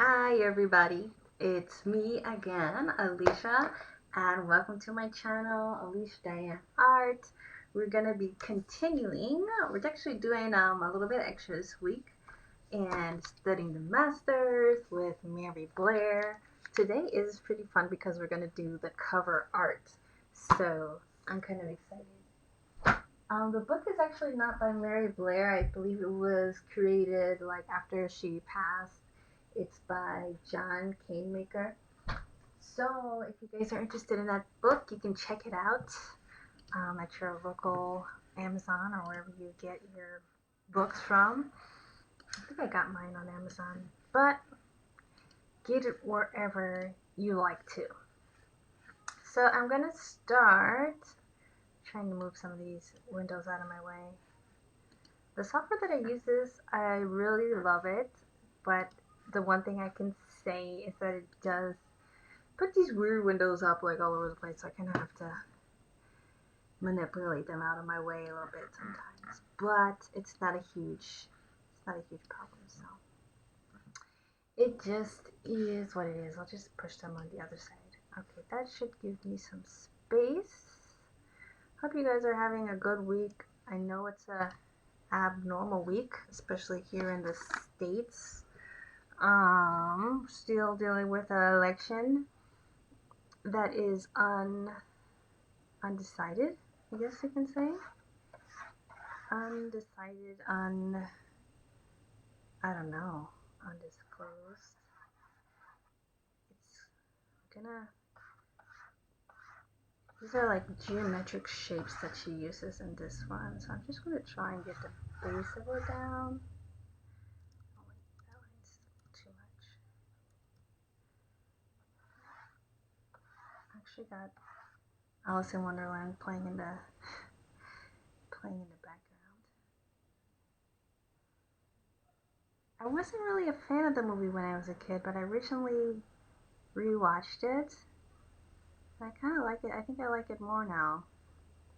Hi everybody, it's me again, Alicia, and welcome to my channel, Alicia Dianne Art. We're gonna be continuing. We're actually doing a little bit extra this week and studying the masters with Mary Blair. Today is pretty fun because we're gonna do the cover art, so I'm kind of excited. The book is actually not by Mary Blair. I believe it was created like after she passed. It's by John Canemaker. So if you guys are interested in that book, you can check it out at your local Amazon or wherever you get your books from. I think I got mine on Amazon, but get it wherever you like to. So I'm gonna start trying to move some of these windows out of my way. The software that I use is, I really love it, but the one thing I can say is that it does put these weird windows up like all over the place, so I kind of have to manipulate them out of my way a little bit sometimes. But it's not a huge problem. So it just is what it is. I'll just push them on the other side. Okay, that should give me some space. Hope you guys are having a good week. I know it's a abnormal week, especially here in the States. Still dealing with an election that is undecided, I guess you can say. Undecided, I don't know, undisclosed. It's gonna, these are like geometric shapes that she uses in this one. So I'm just gonna try and get the base of it down. Oh wait, that line's too much. I actually got Alice in Wonderland playing in the background. I wasn't really a fan of the movie when I was a kid, but I recently rewatched it. I kind of like it. I think I like it more now.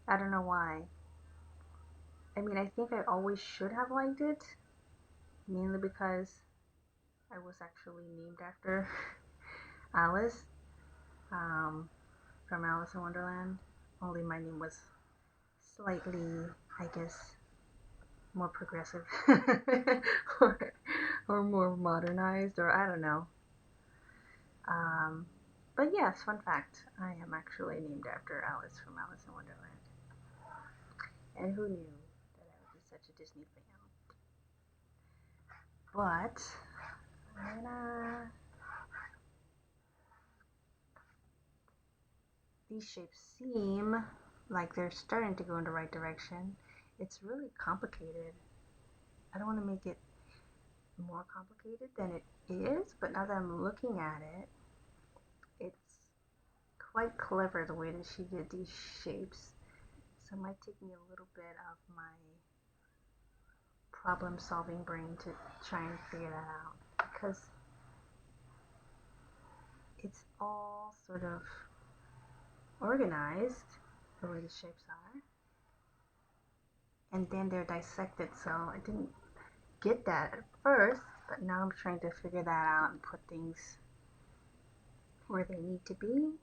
I don't know why. I mean, I think I always should have liked it, mainly because I was actually named after Alice, um, from Alice in Wonderland. Only my name was slightly, I guess, more progressive or, or more modernized, or I don't know. Um, but yes, fun fact, I am actually named after Alice from Alice in Wonderland. And who knew that I would be such a Disney fan? But I'm gonna, these shapes seem like they're starting to go in the right direction. It's really complicated. I don't want to make it more complicated than it is, but now that I'm looking at it, it's quite clever the way that she did these shapes. So it might take me a little bit of my problem solving brain to try and figure that out, because it's all sort of organized the way the shapes are, and then they're dissected. So I didn't get that at first, but now I'm trying to figure that out and put things where they need to be.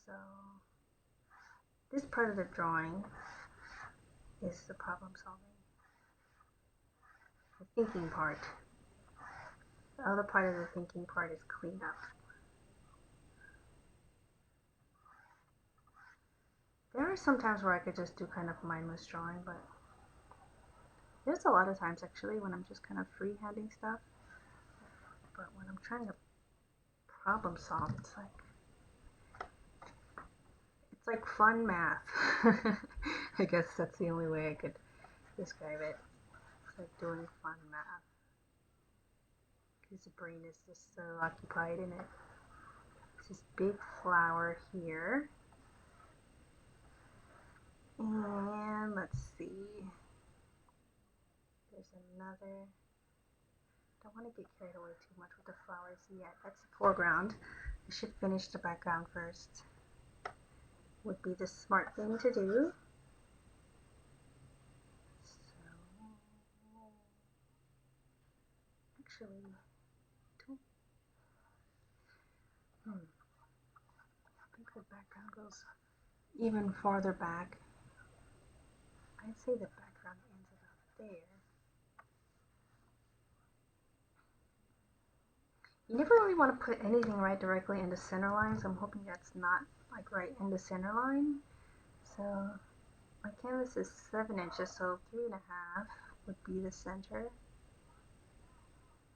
So this part of the drawing is the problem solving, the thinking part. The other part of the thinking part is cleanup. There are some times where I could just do kind of mindless drawing, but there's a lot of times actually when I'm just kind of freehanding stuff. But when I'm trying to problem solve, it's like fun math. I guess that's the only way I could describe it. It's like doing fun math because the brain is just so occupied in it. It's this big flower here, and let's see. There's another. Don't want to get carried away too much with the flowers yet. That's the foreground. I should finish the background first. Would be the smart thing to do. actually don't. I think the background goes even farther back. I'd say the background ends about there. You never really want to put anything right directly in the center line, so I'm hoping that's not like right in the center line. So my canvas is 7 inches, so 3.5 would be the center.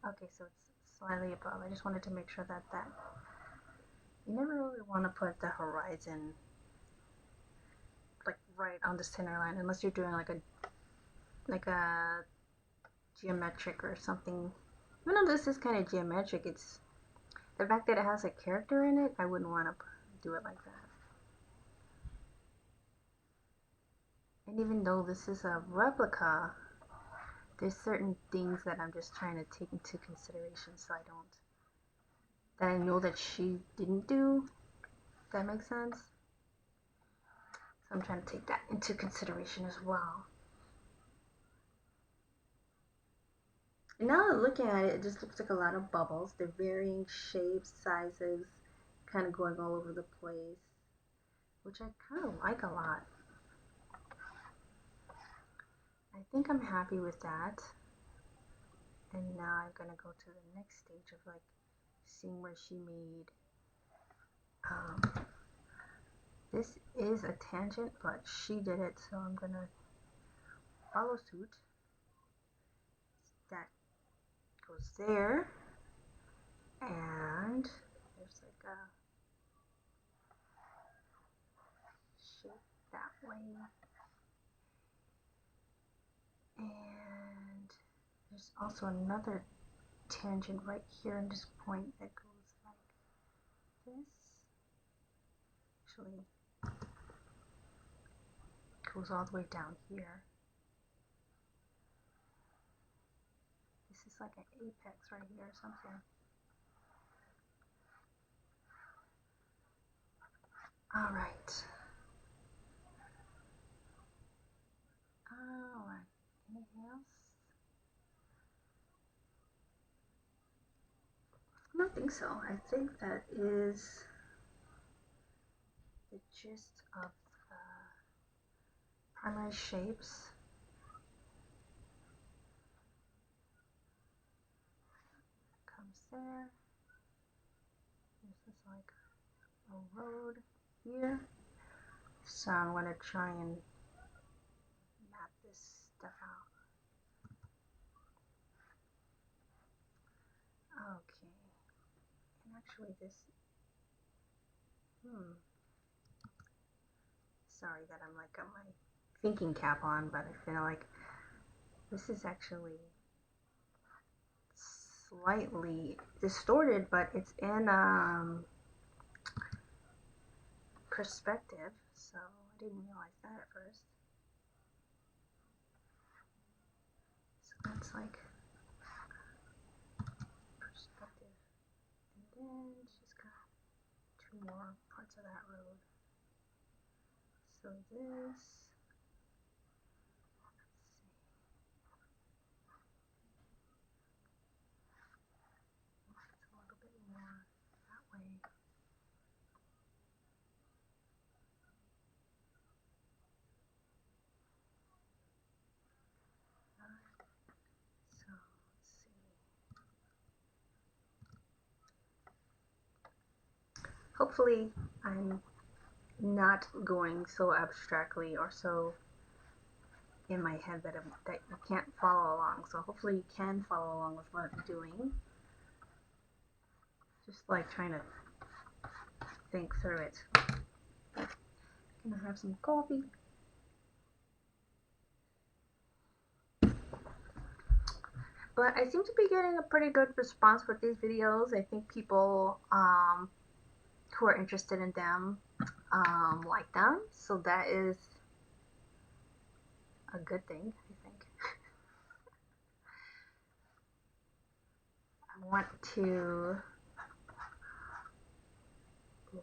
Okay, so it's slightly above. I just wanted to make sure that you never really want to put the horizon like right on the center line unless you're doing like a geometric or something. Even though this is kind of geometric, it's the fact that it has a character in it, I wouldn't want to do it like that. And even though this is a replica, there's certain things that I'm just trying to take into consideration so that I know that she didn't do. If that makes sense? So I'm trying to take that into consideration as well. And now looking at it, it just looks like a lot of bubbles. They're varying shapes, sizes, kind of going all over the place, which I kind of like a lot. I think I'm happy with that. And now I'm gonna go to the next stage of like seeing where she made. This is a tangent, but she did it, so I'm gonna follow suit. That goes there, and there's like a shape that way, and there's also another tangent right here in this point that goes like this. Actually, goes all the way down here. This is like an apex right here or something. All right. Anything else? I don't think so. I think that is the gist of the primary shapes. Comes there. This is like a road here. So I'm going to try and map this stuff out. Okay. And actually this, sorry that I'm like got my thinking cap on, but I feel like this is actually slightly distorted, but it's in perspective, so I didn't realize that at first. So that's like perspective, and then she's got 2 more parts of that road. So this, let's see, it's a little bit more that way. So let's see. Hopefully I'm not going so abstractly or so in my head that you can't follow along. So hopefully you can follow along with what I'm doing. Just like trying to think through it. Gonna have some coffee. But I seem to be getting a pretty good response with these videos. I think people who are interested in them like them. So that is a good thing, I think. I want to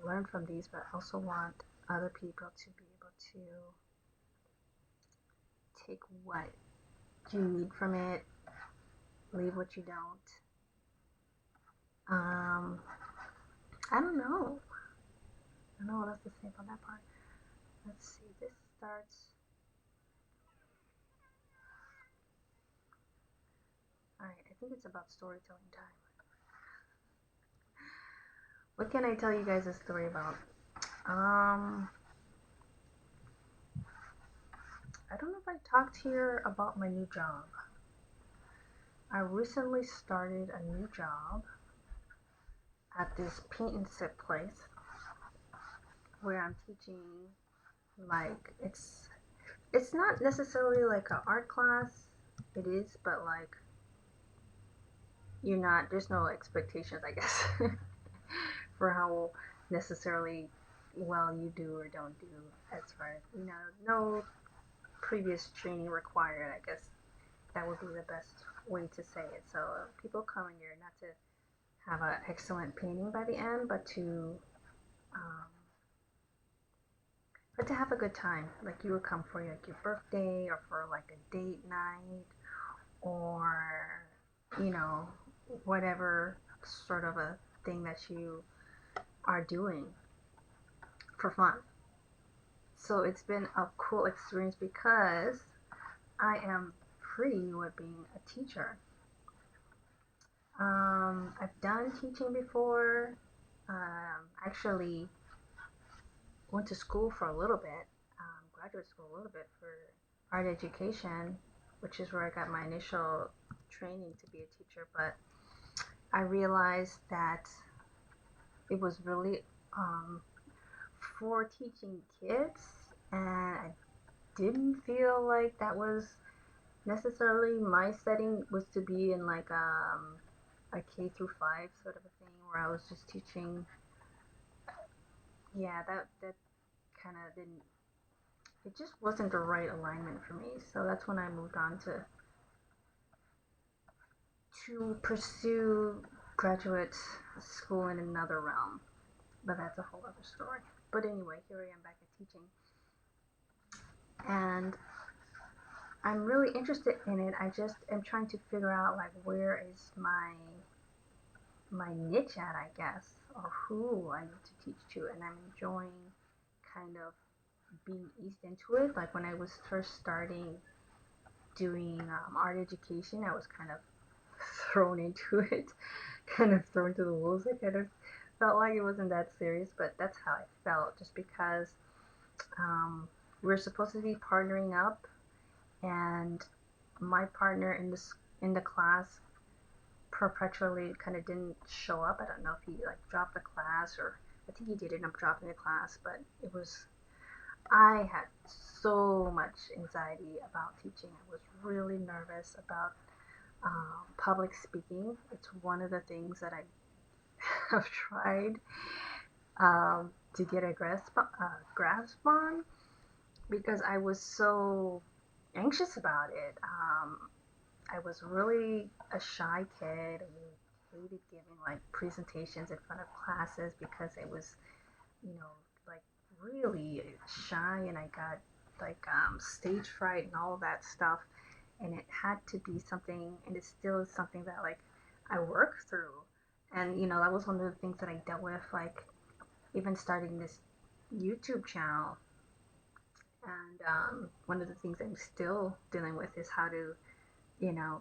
learn from these, but I also want other people to be able to take what you need from it, leave what you don't. Um, I don't know. I don't know what else to say about that part. Let's see. This starts. Alright, I think it's about storytelling time. What can I tell you guys a story about? I don't know if I talked here about my new job. I recently started a new job at this paint and sip place where I'm teaching, like, it's not necessarily like an art class. It is, but like you're not, there's no expectations, I guess, for how necessarily well you do or don't do, as far as, no previous training required, I guess that would be the best way to say it. So people come in here not to have an excellent painting by the end, um, but to have a good time. Like you would come for like your birthday or for like a date night or you know whatever sort of a thing that you are doing for fun. So it's been a cool experience because I am free with being a teacher. I've done teaching before. Actually went to school for a little bit, graduate school a little bit for art education, which is where I got my initial training to be a teacher. But I realized that it was really um, for teaching kids, and I didn't feel like that was necessarily my setting. Was to be in like a K through 5 sort of a thing where I was just teaching. Yeah, that kind of didn't. It just wasn't the right alignment for me. So that's when I moved on to pursue graduate school in another realm. But that's a whole other story. But anyway, here I am back at teaching, and I'm really interested in it. I just am trying to figure out like where is my niche at, I guess, or who I need to teach to, and I'm enjoying kind of being eased into it. Like when I was first starting doing art education, I was kind of thrown into it, kind of thrown to the wolves. I kind of felt like it wasn't that serious, but that's how I felt, just because we're supposed to be partnering up, and my partner in the class perpetually kind of didn't show up. I don't know if he like dropped the class, or I think he did end up dropping the class, but it was, I had so much anxiety about teaching. I was really nervous about public speaking. It's one of the things that I have tried to get a grasp on, because I was so anxious about it. I was really a shy kid. I hated giving like presentations in front of classes because it was, like really shy, and I got like stage fright and all of that stuff. And it had to be something, and it still is something that like I work through. And that was one of the things that I dealt with, like even starting this YouTube channel. And one of the things I'm still dealing with is how to, you know,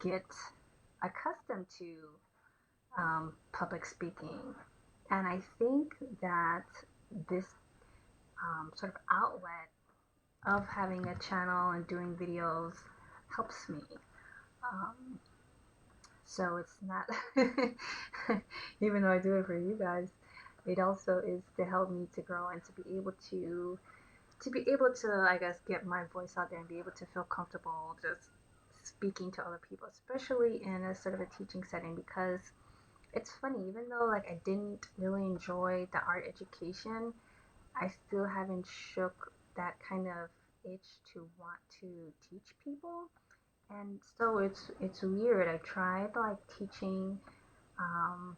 get accustomed to public speaking. And I think that this sort of outlet of having a channel and doing videos helps me. Um, so it's not, even though I do it for you guys, it also is to help me to grow and to be able to, I guess, get my voice out there and be able to feel comfortable just speaking to other people, especially in a sort of a teaching setting. Because it's funny, even though like I didn't really enjoy the art education, I still haven't shook that kind of itch to want to teach people. And so it's weird. I tried like teaching, um,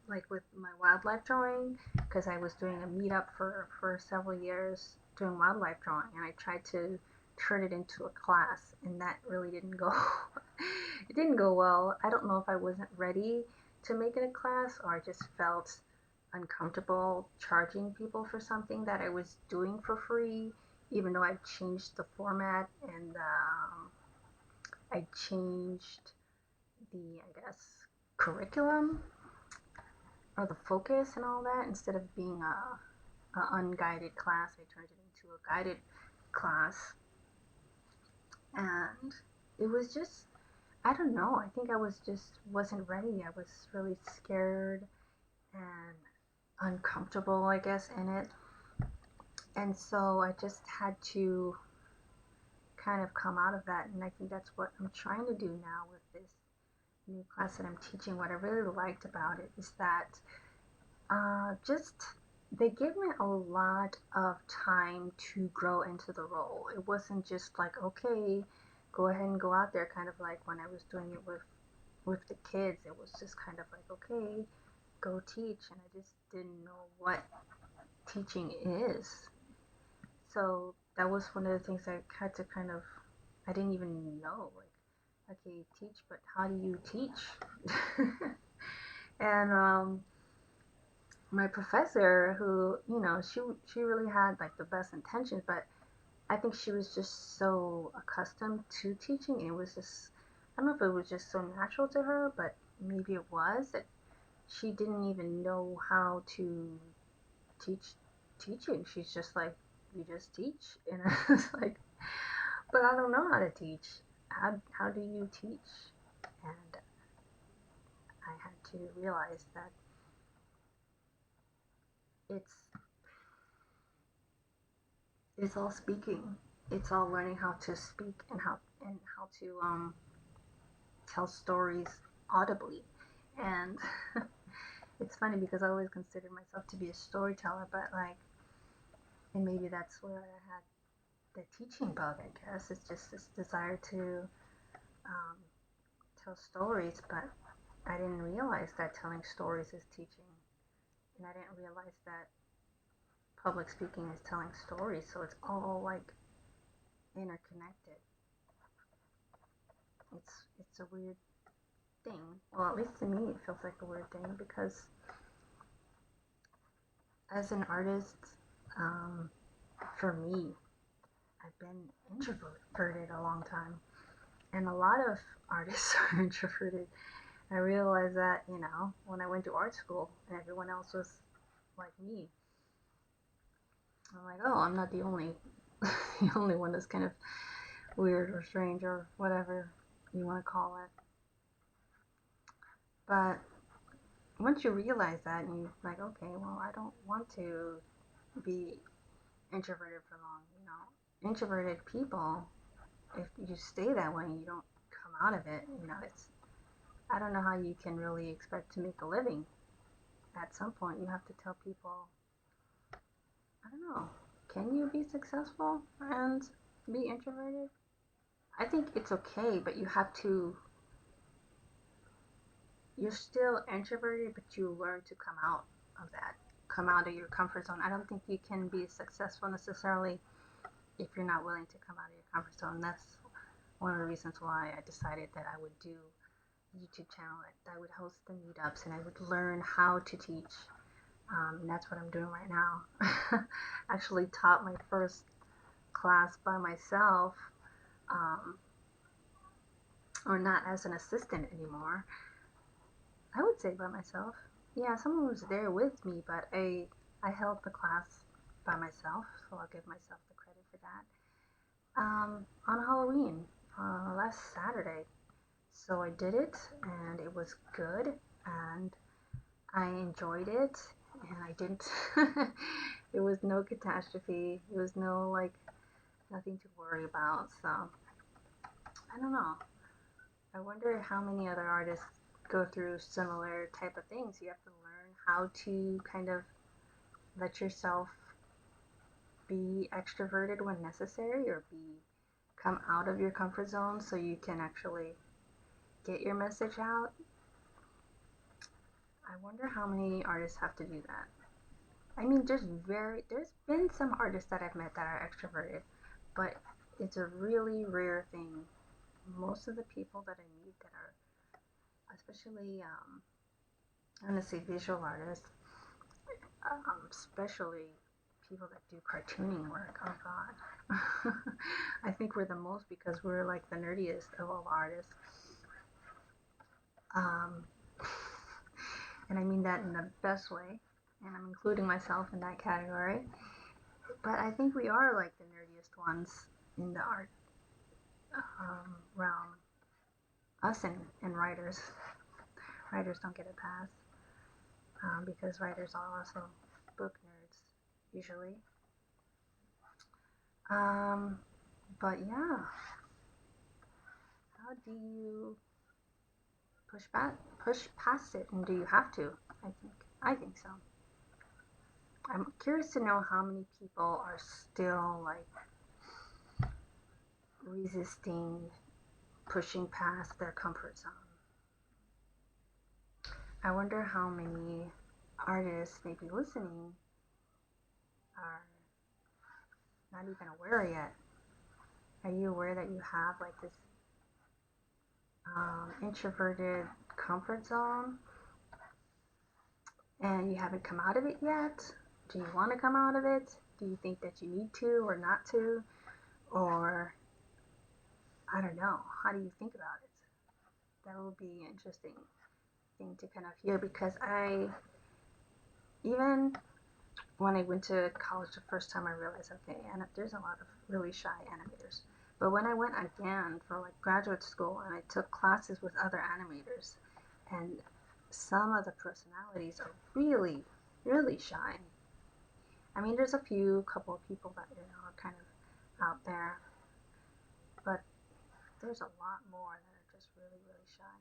like with my wildlife drawing, because I was doing a meetup for several years doing wildlife drawing, and I tried to turn it into a class, and that really didn't go it didn't go well. I don't know if I wasn't ready to make it a class, or I just felt uncomfortable charging people for something that I was doing for free, even though I changed the format and I changed the, I guess, curriculum or the focus and all that. Instead of being a unguided class, I turned it into a guided class, and it was just, I don't know. I think I was just wasn't ready. I was really scared and uncomfortable, I guess, in it. And so I just had to kind of come out of that. And I think that's what I'm trying to do now with this new class that I'm teaching. What I really liked about it is that just they gave me a lot of time to grow into the role. It wasn't just like, okay, go ahead and go out there, kind of like when I was doing it with the kids. It was just kind of like, okay, go teach, and I just didn't know what teaching is. So that was one of the things I had to kind of, I didn't even know, like, okay, teach, but how do you teach? And my professor, who, she really had like the best intentions, but I think she was just so accustomed to teaching, and it was just, I don't know if it was just so natural to her, but maybe it was that she didn't even know how to teach teaching. She's just like, you just teach. And I was like, but I don't know how to teach. How do you teach? And I had to realize that it's it's all speaking. It's all learning how to speak and how to tell stories audibly. And it's funny because I always considered myself to be a storyteller, but like, and maybe that's where I had the teaching bug, I guess. It's just this desire to um, tell stories, but I didn't realize that telling stories is teaching, and I didn't realize that public speaking is telling stories. So it's all like interconnected. It's a weird thing. Well, at least to me, it feels like a weird thing because as an artist, um, for me, I've been introverted a long time, and a lot of artists are introverted. I realized that, when I went to art school and everyone else was like me. I'm like, oh, I'm not the only the only one that's kind of weird or strange or whatever you want to call it. But once you realize that and you're like, okay, well, I don't want to be introverted for long, Introverted people, if you stay that way and you don't come out of it, it's, I don't know how you can really expect to make a living. At some point, you have to tell people, I don't know, can you be successful and be introverted? I think it's okay, but you have to, you're still introverted, but you learn to come out of that, come out of your comfort zone. I don't think you can be successful necessarily if you're not willing to come out of your comfort zone. That's one of the reasons why I decided that I would do a YouTube channel. I would host the meetups and I would learn how to teach. And that's what I'm doing right now. Actually taught my first class by myself, um, or not as an assistant anymore. I would say by myself. Yeah, someone was there with me, but I held the class by myself, so I'll give myself the credit for that. On Halloween, last Saturday. So I did it, and it was good, and I enjoyed it, and I didn't. It was no catastrophe. It was no like nothing to worry about. So I don't know. I wonder how many other artists go through similar type of things. You have to learn how to kind of let yourself be extroverted when necessary, or be come out of your comfort zone so you can actually get your message out. I wonder how many artists have to do that. I mean, there's been some artists that I've met that are extroverted, but it's a really rare thing. Most of the people that I meet that are, especially, I'm gonna say visual artists, especially people that do cartooning work. Oh God, I think we're the most because we're like the nerdiest of all artists. Um, and I mean that in the best way, and I'm including myself in that category. But I think we are like the nerdiest ones in the art realm. Us and writers. Writers don't get a pass because writers are also book nerds usually. Um, but yeah, how do you push past it, and do you have to? I think so. I'm curious to know how many people are still like resisting pushing past their comfort zone. I wonder how many artists maybe listening are not even aware yet. Are you aware that you have like this introverted comfort zone and you haven't come out of it yet? Do you want to come out of it? Do you think that you need to or not to? Or I don't know. How do you think about it? That would be an interesting thing to kind of hear because even when I went to college the first time, I realized, okay, and there's a lot of really shy animators. But when I went again for like graduate school and I took classes with other animators, and some of the personalities are really, really shy. I mean, there's a couple of people that are kind of out there, but there's a lot more that are just really, really shy.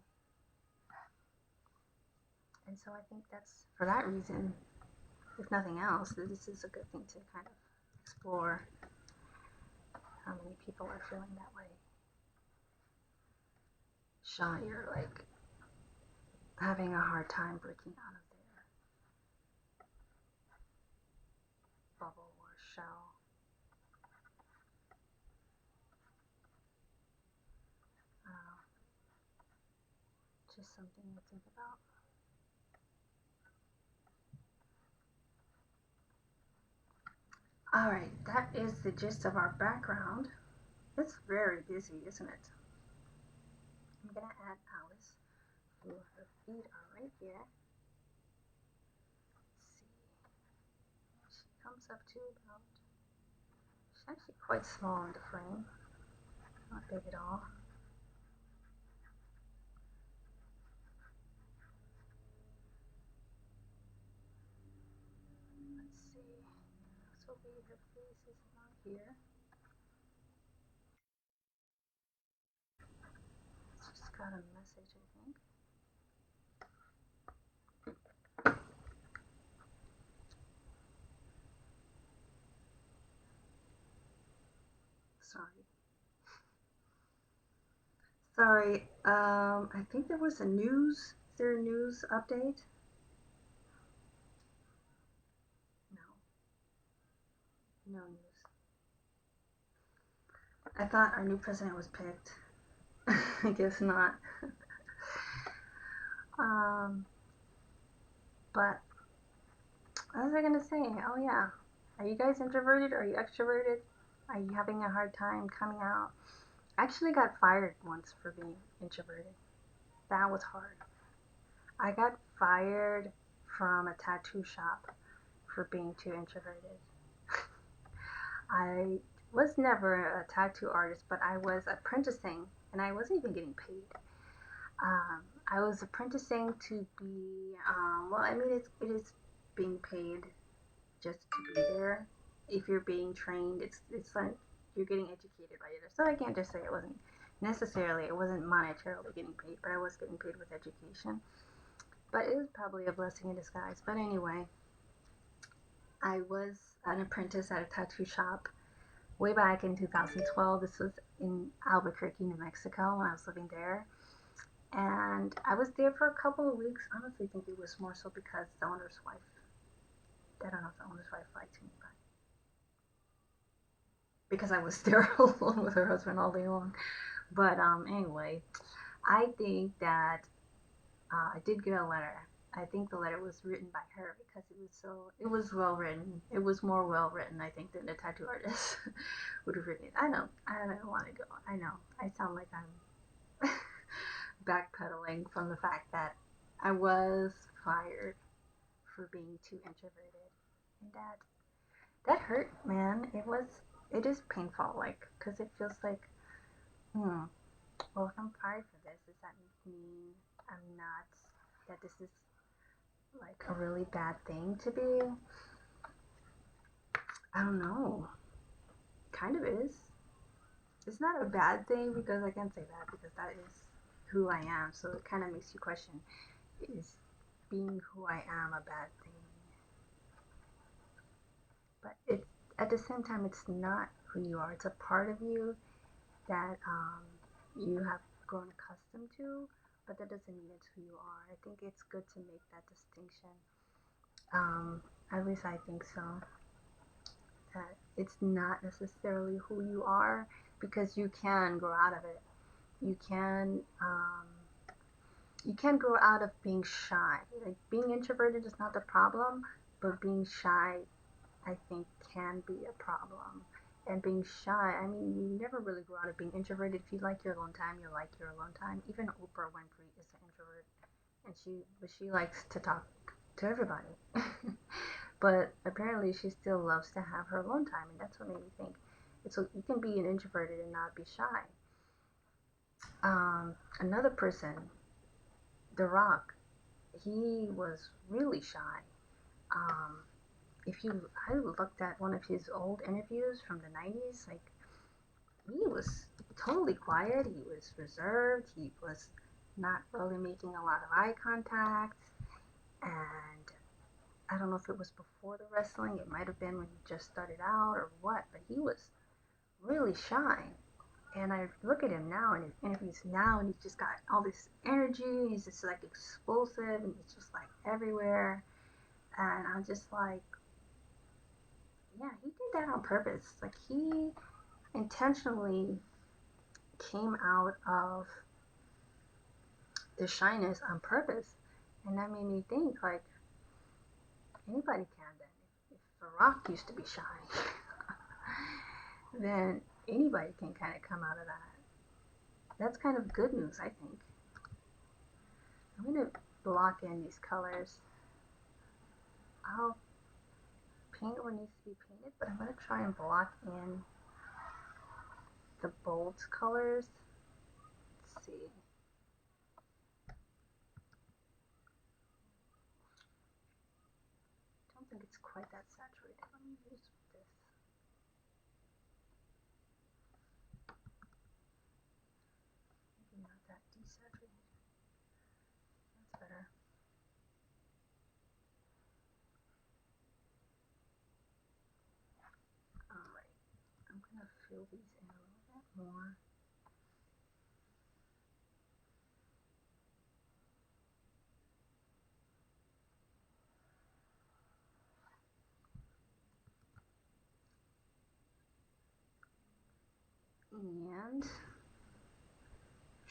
And so I think that's for that reason, if nothing else, this is a good thing to kind of explore how many people are feeling that way. Shy or like having a hard time breaking out of their bubble or shell. Uh, just something to think about. All right, that is the gist of our background. It's very busy, isn't it? I'm gonna add Alice, who her feet are right here. Let's see. She comes up to about. She's actually quite small in the frame, not big at all. Let's see. So her face is not here. It's just got a message, I think. Sorry. Sorry. I think there was a news. Is there a news update? No. No news. I thought our new president was picked. I guess not. um, but what was I gonna say? Oh yeah. Are you guys introverted? Are you extroverted? Are you having a hard time coming out? I actually got fired once for being introverted. That was hard. I got fired from a tattoo shop for being too introverted. I was never a tattoo artist, but I was apprenticing and I wasn't even getting paid. I was apprenticing to be, well, I mean, it is being paid just to be there. If you're being trained, it's like you're getting educated by others. So I can't just say it wasn't monetarily getting paid, but I was getting paid with education. But it was probably a blessing in disguise. But anyway, I was an apprentice at a tattoo shop way back in 2012. This was in Albuquerque, New Mexico, when I was living there. And I was there for a couple of weeks. I honestly think it was more so because the owner's wife, I don't know if the owner's wife liked me, but because I was there alone with her husband all day long. But anyway, I think that I did get a letter. I think the letter was written by her because it was well written. It was more well written, I think, than the tattoo artist would have written it. I don't want to go. I know, I sound like I'm backpedaling from the fact that I was fired for being too introverted, and that hurt, man. It is painful, like, because it feels like, hmm, well, if I'm fired for this, does that mean I'm not, that this is like a really bad thing to be? I don't know. Kind of is. It's not a bad thing because I can't say that because that is who I am. So it kind of makes you question, is being who I am a bad thing? But it's at the same time, it's not who you are. It's a part of you that you have grown accustomed to, but that doesn't mean it's who you are. I think it's good to make that distinction. At least I think so. That it's not necessarily who you are because you can grow out of it. You can grow out of being shy. Like being introverted is not the problem, but being shy, I think, can be a problem. And being shy, I mean, you never really grow out of being introverted. If you like your alone time, you like your alone time. Even Oprah Winfrey is an introvert, and she likes to talk to everybody. But apparently, she still loves to have her alone time, and that's what made me think. So you can be an introverted and not be shy. Another person, The Rock, he was really shy. Um, if you, I looked at one of his old interviews from the 90s, like he was totally quiet. He was reserved. He was not really making a lot of eye contact. And I don't know if it was before the wrestling. It might have been when he just started out or what. But he was really shy. And I look at him now in his interviews now, and he's just got all this energy. He's just like explosive, and he's just like everywhere. And I'm just like, yeah, he did that on purpose. Like he intentionally came out of the shyness on purpose. And that made me think, like, anybody can then. If The Rock used to be shy, then anybody can kind of come out of that. That's kind of good news, I think. I'm going to block in these colors. I'll paint what needs to be painted, but I'm going to try and block in the bold colors. Let's see. I don't think it's quite that saturated. Let me use this. Maybe not that desaturated. That's better. Alright, I'm going to fill these in a little bit more. And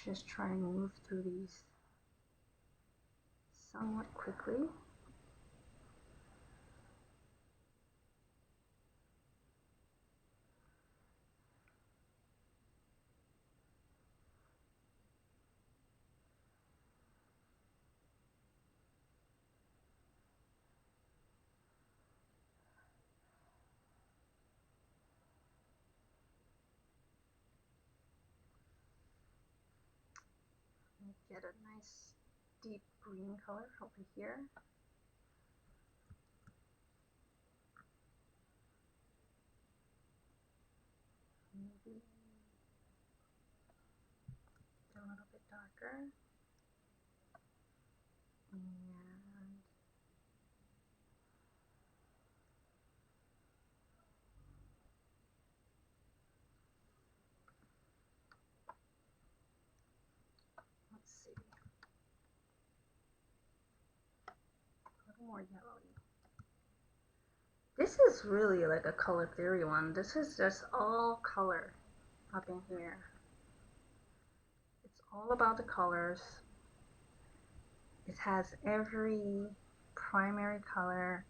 just try and move through these somewhat quickly. Get a nice deep green color over here. Maybe a little bit darker. And let's see, a little more yellowy. This is really like a color theory one. This is just all color up in here. It's all about the colors. It has every primary color,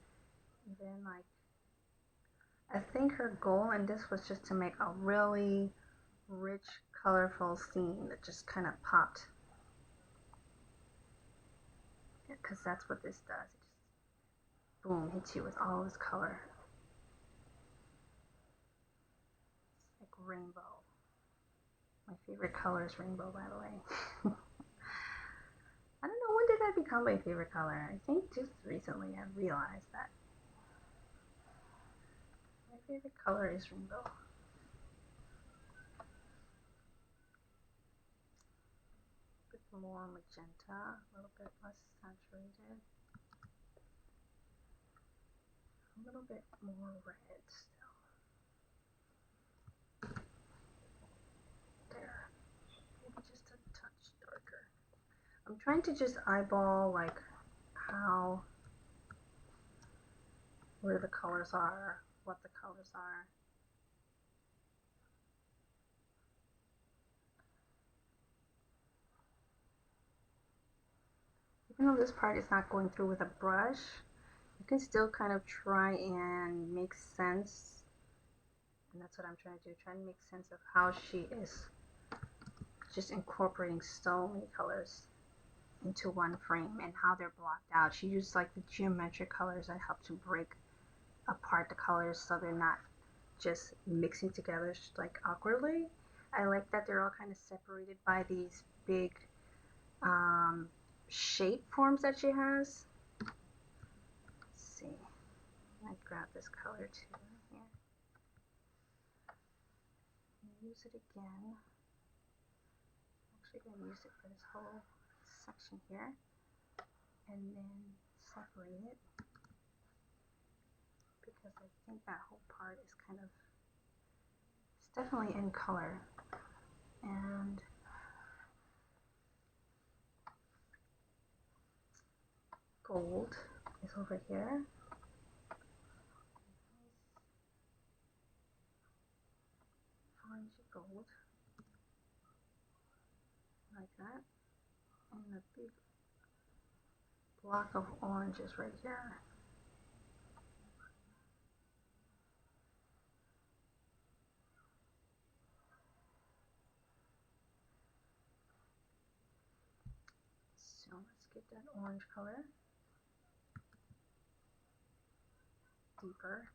even like, I think her goal in this was just to make a really rich, colorful scene that just kind of popped. Because that's what this does. It just, boom, hits you with all this color. It's like rainbow. My favorite color is rainbow, by the way. I don't know, when did that become my favorite color? I think just recently I realized that my favorite color is rainbow. A bit more magenta, a little bit less saturated. A little bit more red still. There. Maybe just a touch darker. I'm trying to just eyeball like how, where the colors are, what the colors are. Even though this part is not going through with a brush, you can still kind of try and make sense. And that's what I'm trying to do, trying to make sense of how she is just incorporating so many colors into one frame and how they're blocked out. She used like the geometric colors that help to break apart the colors so they're not just mixing together like awkwardly. I like that they're all kind of separated by these big shape forms that she has. Let's see. I grab this color too here. Use it again. I'm actually going to use it for this whole section here, and then separate it because I think that whole part is kind of, it's definitely in color. And gold is over here. Orangey gold, like that, and a big block of oranges right here. So let's get that orange color deeper.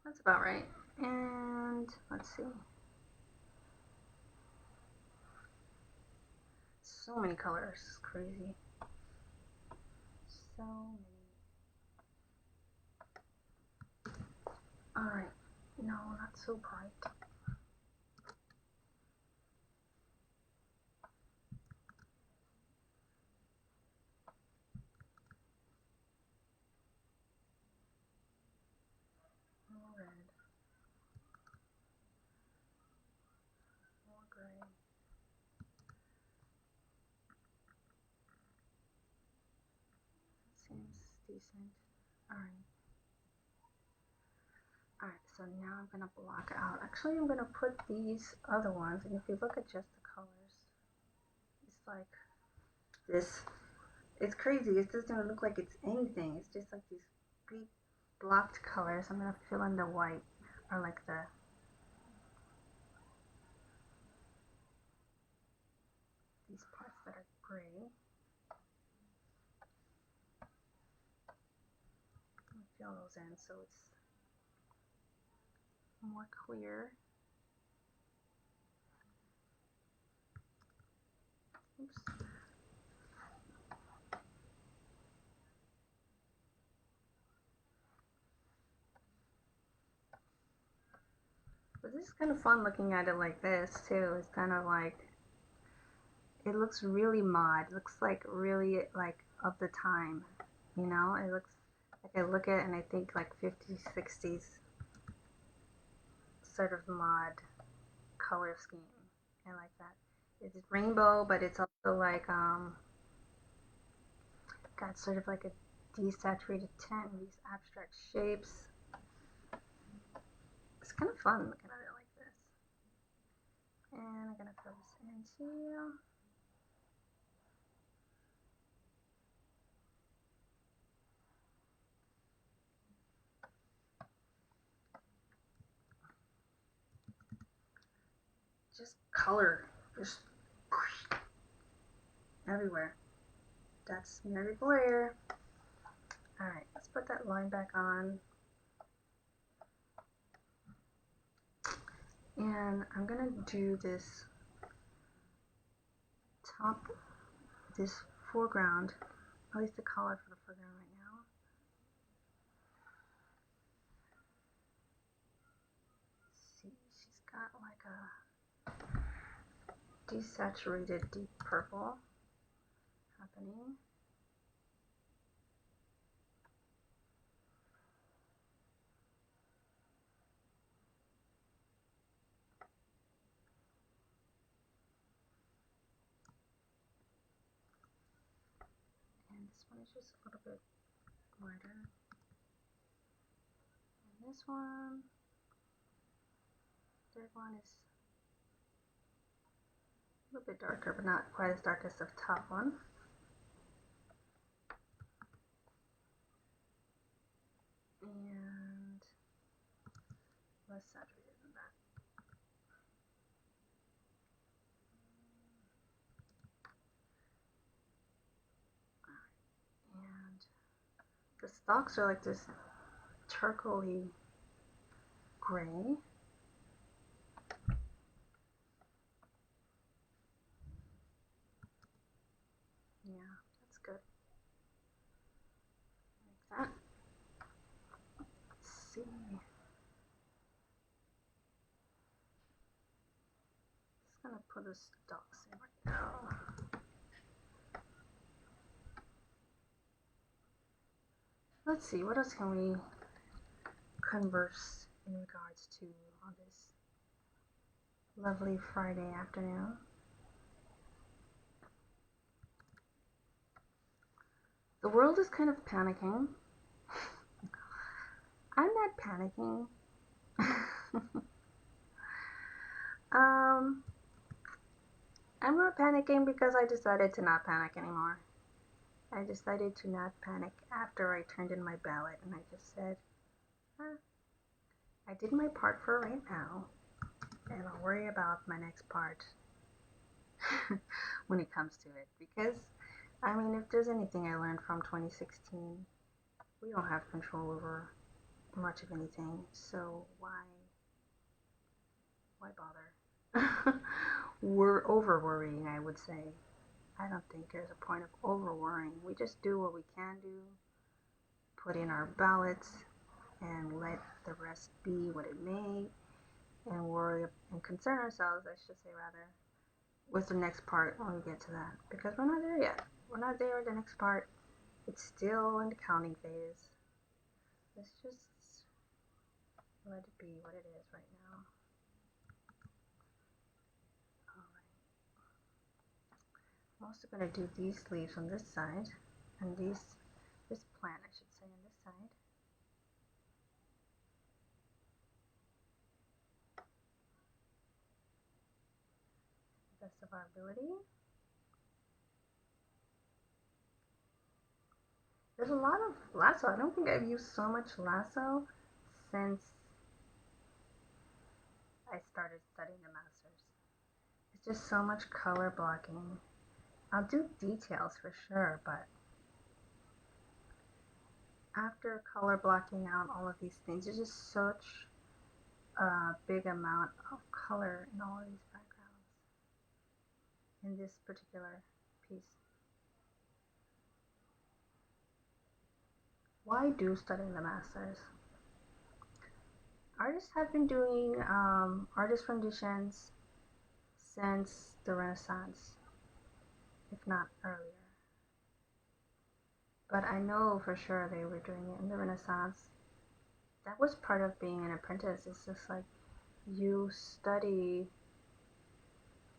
That's about right. And let's see. So many colors, it's crazy. So many. Alright, no, not so bright. More red. More gray. Seems decent. Alright. Alright, so now I'm going to block out. Actually, I'm going to put these other ones, and if you look at just the colors, it's like this. It's crazy. It doesn't look like it's anything. It's just like these big blocked colors. I'm going to fill in the white, or like these parts that are gray. Fill those in so it's more clear. Oops. But this is kind of fun looking at it like this too. It's kind of like, it looks really mod. It looks like really like of the time, you know? It looks like, I look at it and I think like 50s, 60s sort of mod color scheme. I like that. It's rainbow, but it's also like kind got sort of like a desaturated tint and these abstract shapes. It's kind of fun looking at it like this. And I'm gonna fill this in too. Just color, just everywhere. That's Mary Blair. Alright, let's put that line back on. And I'm gonna do this top, this foreground, at least the color for the foreground right now. Let's see, she's got like a desaturated deep purple happening. And this one is just a little bit lighter. And this one, third one is a little bit darker, but not quite as dark as the top one. And less saturated than that. And the stalks are like this charcoaly gray. Yeah, that's good. Like that. Let's see. Just gonna put the stalks in right now. Let's see, what else can we converse in regards to on this lovely Friday afternoon? The world is kind of panicking. I'm not panicking. I'm not panicking because I decided to not panic anymore. I decided to not panic after I turned in my ballot, and I just said, I did my part for right now, and I'll worry about my next part when it comes to it. Because, I mean, if there's anything I learned from 2016, we don't have control over much of anything, so why bother? We're over worrying, I would say. I don't think there's a point of over worrying. We just do what we can do, put in our ballots, and let the rest be what it may, and worry and concern ourselves, I should say rather, with the next part when we get to that. Because we're not there yet. We're not there with the next part. It's still in the counting phase. Let's just let it be what it is right now. I'm also going to do these leaves on this side, and this plant, I should say, on this side. Best of our ability. There's a lot of lasso. I don't think I've used so much lasso since I started studying the masters. It's just so much color blocking. I'll do details for sure, but after color blocking out all of these things, there's just such a big amount of color in all of these backgrounds in this particular piece. Why do studying the masters? Artists have been doing artist renditions since the Renaissance, if not earlier. But I know for sure they were doing it in the Renaissance. That was part of being an apprentice. It's just like you study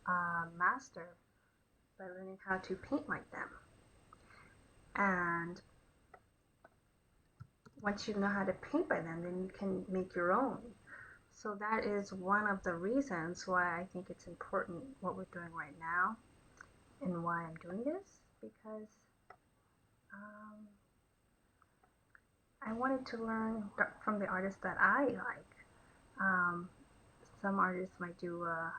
a master by learning how to paint like them. And once you know how to paint by them, then you can make your own. So that is one of the reasons why I think it's important what we're doing right now and why I'm doing this, because I wanted to learn from the artists that I like. Some artists might do a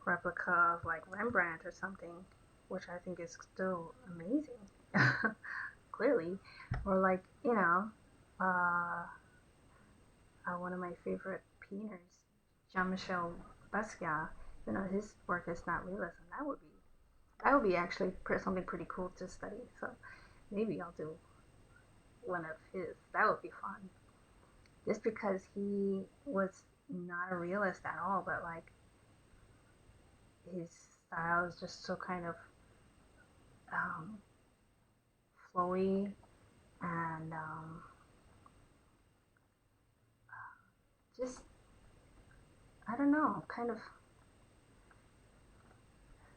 replica of like Rembrandt or something, which I think is still amazing, clearly. Or like, one of my favorite painters, Jean-Michel Basquiat, his work is not realism. That would be actually something pretty cool to study. So maybe I'll do one of his. That would be fun. Just because he was not a realist at all, but like his style is just so kind of flowy and just, I don't know, kind of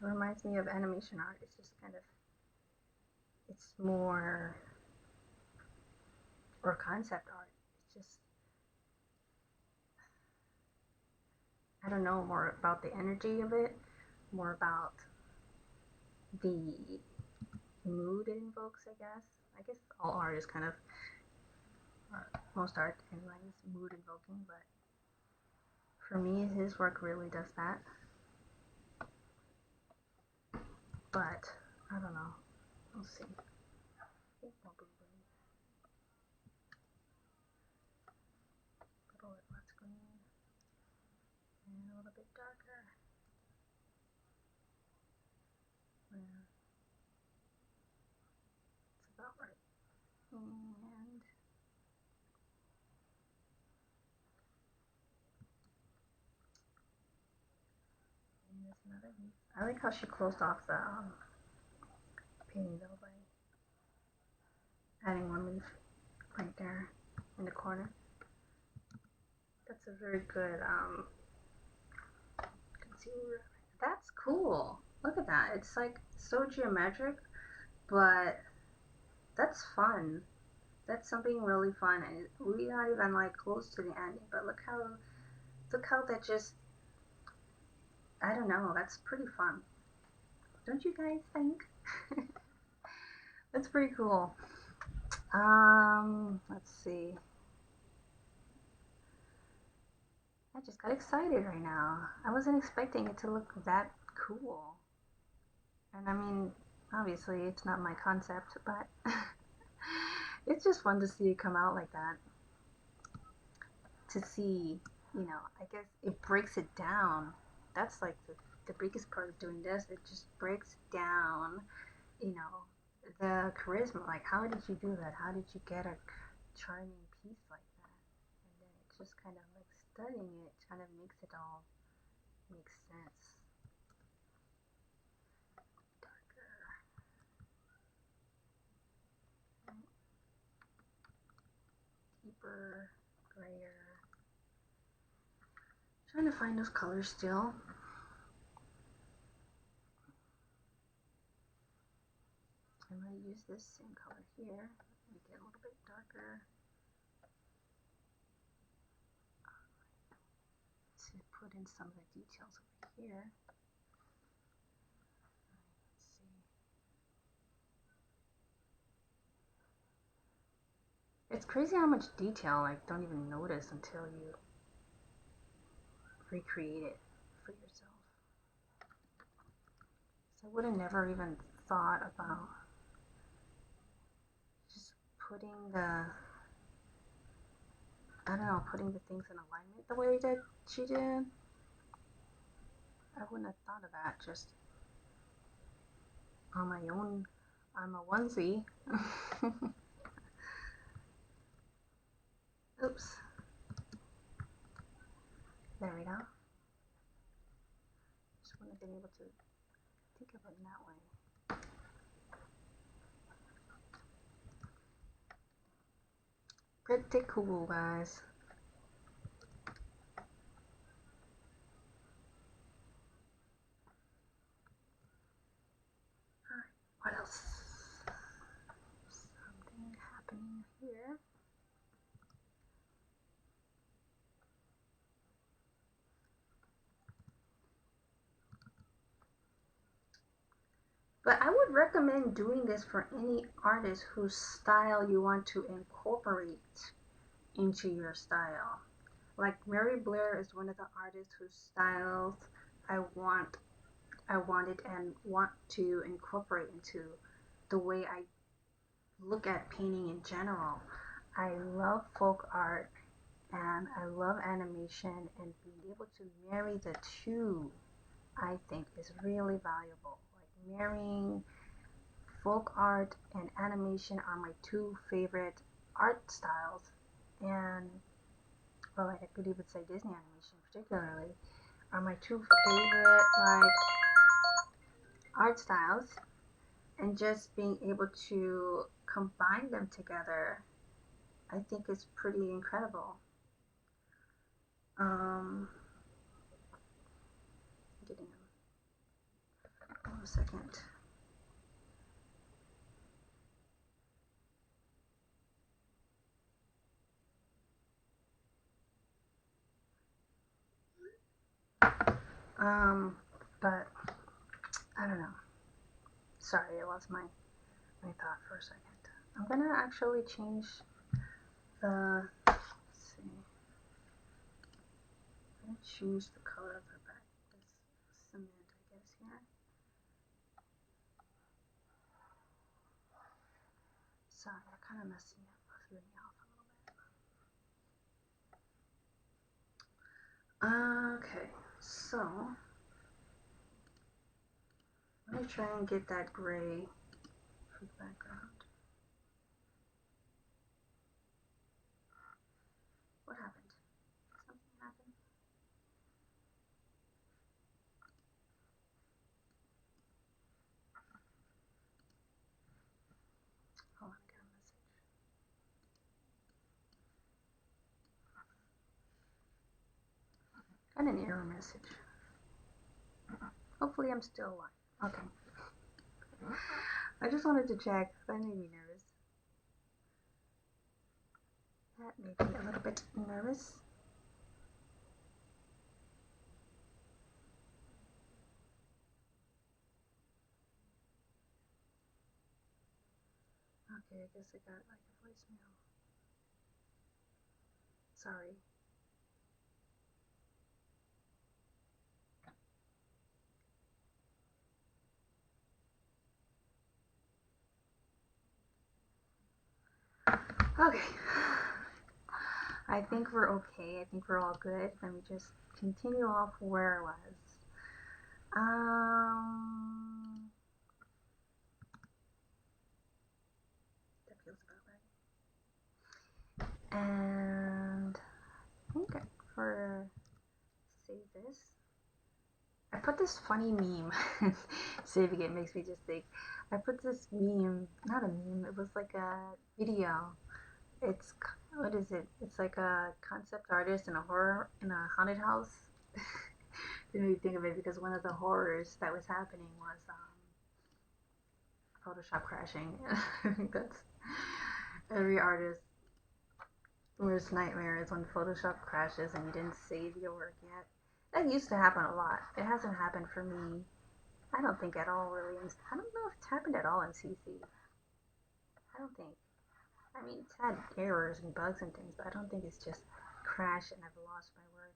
reminds me of animation art. It's just kind of, it's more, or concept art. It's just, I don't know, more about the energy of it, more about the mood it invokes, I guess. I guess all art is kind of, most art anyway is mood invoking, but for me, his work really does that. But, I don't know. We'll see. I think more blue. A little bit less green. And a little bit darker. Yeah. It's about right. And there's another leaf. I like how she closed off the painting though by adding one leaf right there in the corner. That's a very good concealer. That's cool. Look at that. It's like so geometric, but that's fun. That's something really fun, and we're not even like close to the ending. But look how that just, I don't know. That's pretty fun. Don't you guys think? That's pretty cool. Let's see. I just got excited right now. I wasn't expecting it to look that cool. And I mean, obviously it's not my concept, but it's just fun to see it come out like that. To see, I guess it breaks it down. That's like the biggest part of doing this. It just breaks down, the charisma. Like, how did you do that? How did you get a charming piece like that? And then it's just kind of like studying it kind of makes it all make sense. Darker. Deeper, grayer. Trying to find those colors still. I'm going to use this same color here, make it a little bit darker. To put in some of the details over here. Let's see. It's crazy how much detail I don't even notice until you recreate it for yourself. So I would have never even thought about just putting putting the things in alignment the way that she did. I wouldn't have thought of that just on my own. I'm a onesie. Oops. There we go. Just wouldn't have been able to think of it in that way. Pretty cool, guys. Alright, what else? But I would recommend doing this for any artist whose style you want to incorporate into your style. Like Mary Blair is one of the artists whose styles I want I wanted and want to incorporate into the way I look at painting in general. I love folk art and I love animation, and being able to marry the two I think is really valuable. Like marrying folk art and animation are my two favorite art styles, and well, I could even say Disney animation particularly are my two favorite like art styles, and just being able to combine them together I think is pretty incredible. um Getting a second. um but I don't know, sorry, I lost my thought for a second. I'm gonna actually change the, let's see, I'm gonna choose the color of the back, this cement, I guess, here. Sorry, I kind of messed me up, threw me off a little bit. Okay, so let me try and get that gray for the background. What happened? Something happened? Hold on, I got a message. Got an error message. Hopefully I'm still alive. Okay. I just wanted to check. That made me nervous. That made me a little bit nervous. Okay, I guess I got like a voicemail. Sorry. Okay. I think we're okay. I think we're all good. Let me just continue off where I was. That feels about right. And I think for save this, I put this funny meme. Saving it makes me just think. I put this meme, not a meme, it was like a video. It's, what is it? It's like a concept artist in a horror, in a haunted house. Didn't really think of it because one of the horrors that was happening was Photoshop crashing. I think that's every artist's worst nightmare is when Photoshop crashes and you didn't save your work yet. That used to happen a lot. It hasn't happened for me. I don't think at all really. I don't know if it's happened at all in CC. I don't think. I mean, it's had errors and bugs and things, but I don't think it's just crashed and I've lost my work.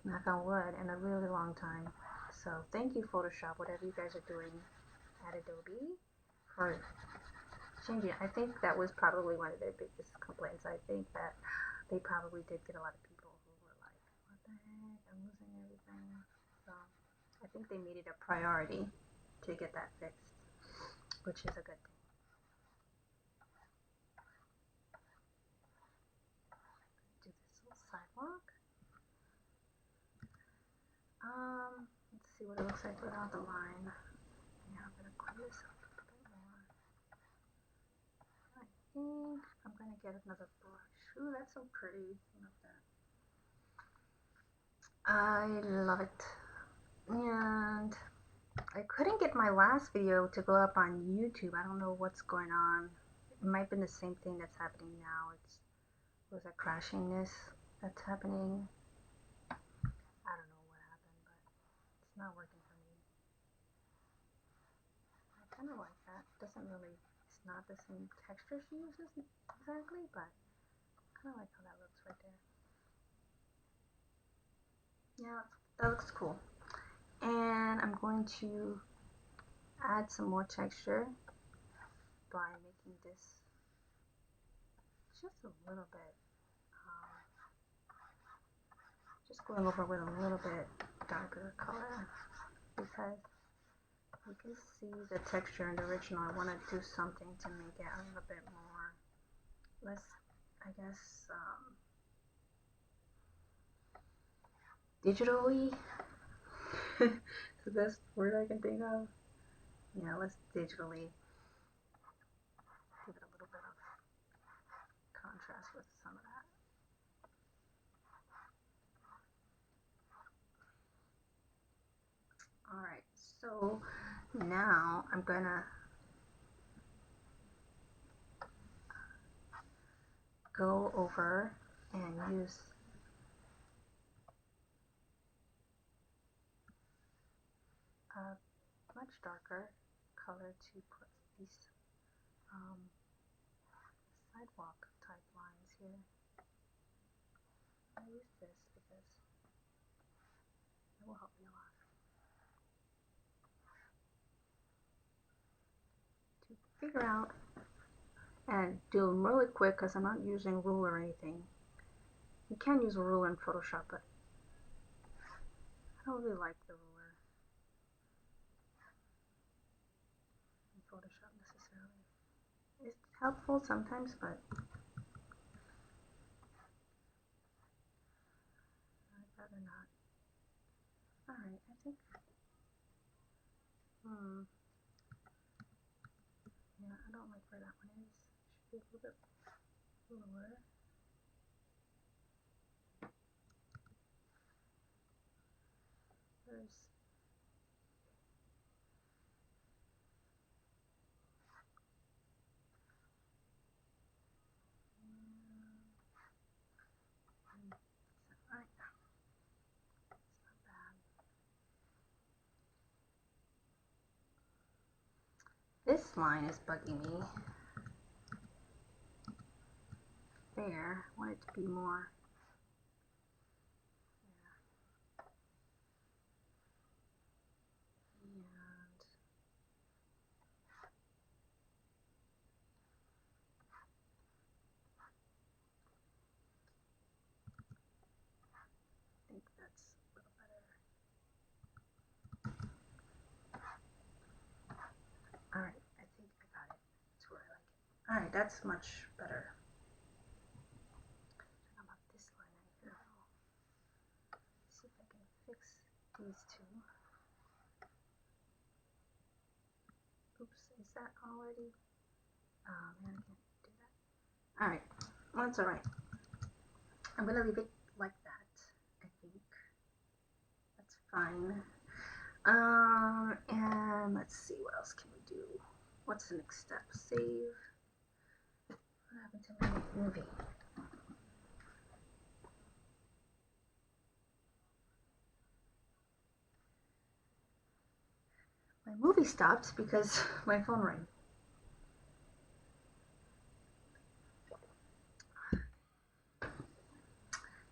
Knock on wood, in a really long time. So thank you, Photoshop, whatever you guys are doing at Adobe, for changing. I think that was probably one of their biggest complaints. I think that they probably did get a lot of people who were like, what the heck, I'm losing everything. So I think they made it a priority to get that fixed, which is a good thing. Do this little sidewalk. Let's see what it looks like without the line. Yeah, I'm gonna clean this up a little bit more. I think I'm gonna get another brush. Ooh, that's so pretty. I love that. I love it. And I couldn't get my last video to go up on YouTube. I don't know what's going on. It might have been the same thing that's happening now. Was that crashiness that's happening. I don't know what happened, but it's not working for me. kind of like that. Doesn't really, it's not the same texture she uses exactly, but I kind of like how that looks right there. Yeah, that looks cool. And I'm going to add some more texture by making this just a little bit, just going over with a little bit darker color, because you can see the texture in the original. I want to do something to make it a little bit more, less, I guess, digitally. It's the best word I can think of. Yeah, let's digitally give it a little bit of contrast with some of that. Alright, so now I'm gonna go over and use a much darker color to put these sidewalk type lines here. I use this because it will help me a lot to figure out and do them really quick, because I'm not using a ruler or anything. You can use a ruler in Photoshop, but I don't really like the ruler in Photoshop necessarily. It's helpful sometimes, but I'd rather not. Alright, I think, yeah, I don't like where that one is. Should be a little bit lower. There's right. It's not bad. This line is bugging me. There, I want it to be more. And I think that's a little better. Alright, I think I got it. That's where I like it. Alright, that's much better. How about this line right here? Let's see if I can fix these two. Oops, is that already? Oh man, I can't do that. Alright, well, that's alright. I'm gonna leave it like that, I think. That's fine. And let's see, what else can we do? What's the next step? Save. What happened to my movie? My movie stopped because my phone rang.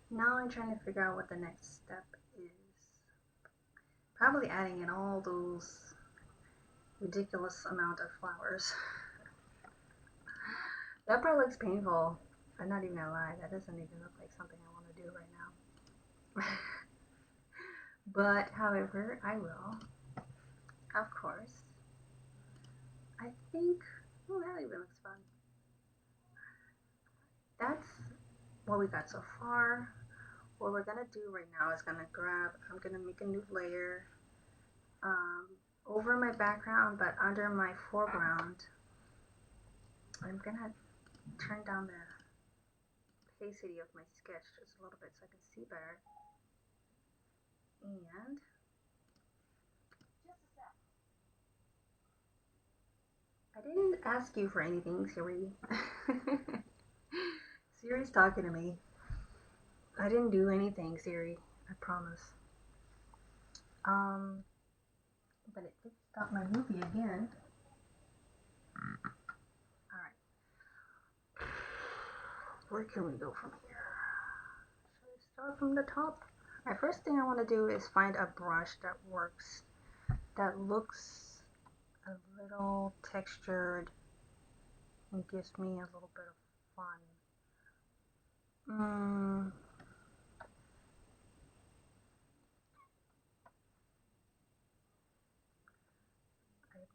Now I'm trying to figure out what the next step is. Probably adding in all those ridiculous amount of flowers. That part looks painful. I'm not even gonna lie, that doesn't even look like something I want to do right now. But, however, I will. Of course. I think, oh, that even looks fun. That's what we got so far. What we're gonna do right now is I'm gonna make a new layer over my background, but under my foreground. I'm gonna turn down the opacity of my sketch just a little bit so I can see better. And just a sec. I didn't ask you for anything, Siri. Siri's talking to me. I didn't do anything, Siri. I promise. But it did stop my movie again. Alright. Where can we go from here? Should we start from the top? My first thing I want to do is find a brush that works, that looks a little textured and gives me a little bit of fun. I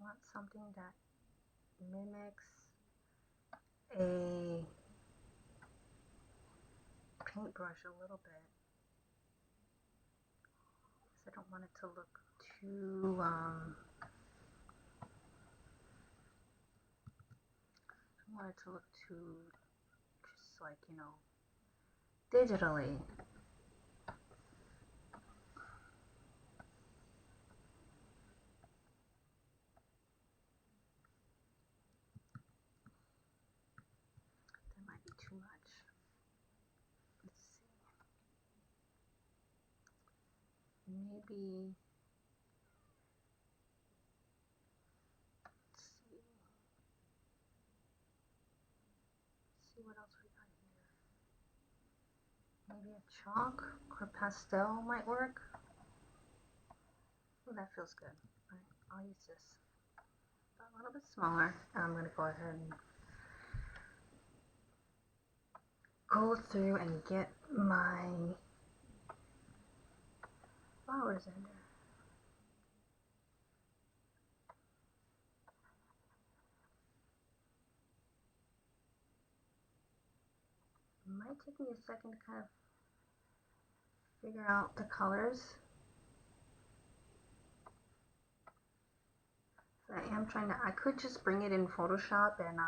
want something that mimics a paintbrush a little bit. I don't want it to look too just like, you know, digitally. That might be too much. Let's see. Maybe, let's see. Let's see what else we got here. Maybe a chalk or pastel might work. Oh, that feels good. All right, I'll use this. A little bit smaller. I'm going to go ahead and go through and get my flowers in there. It might take me a second to kind of figure out the colors. So I could just bring it in Photoshop and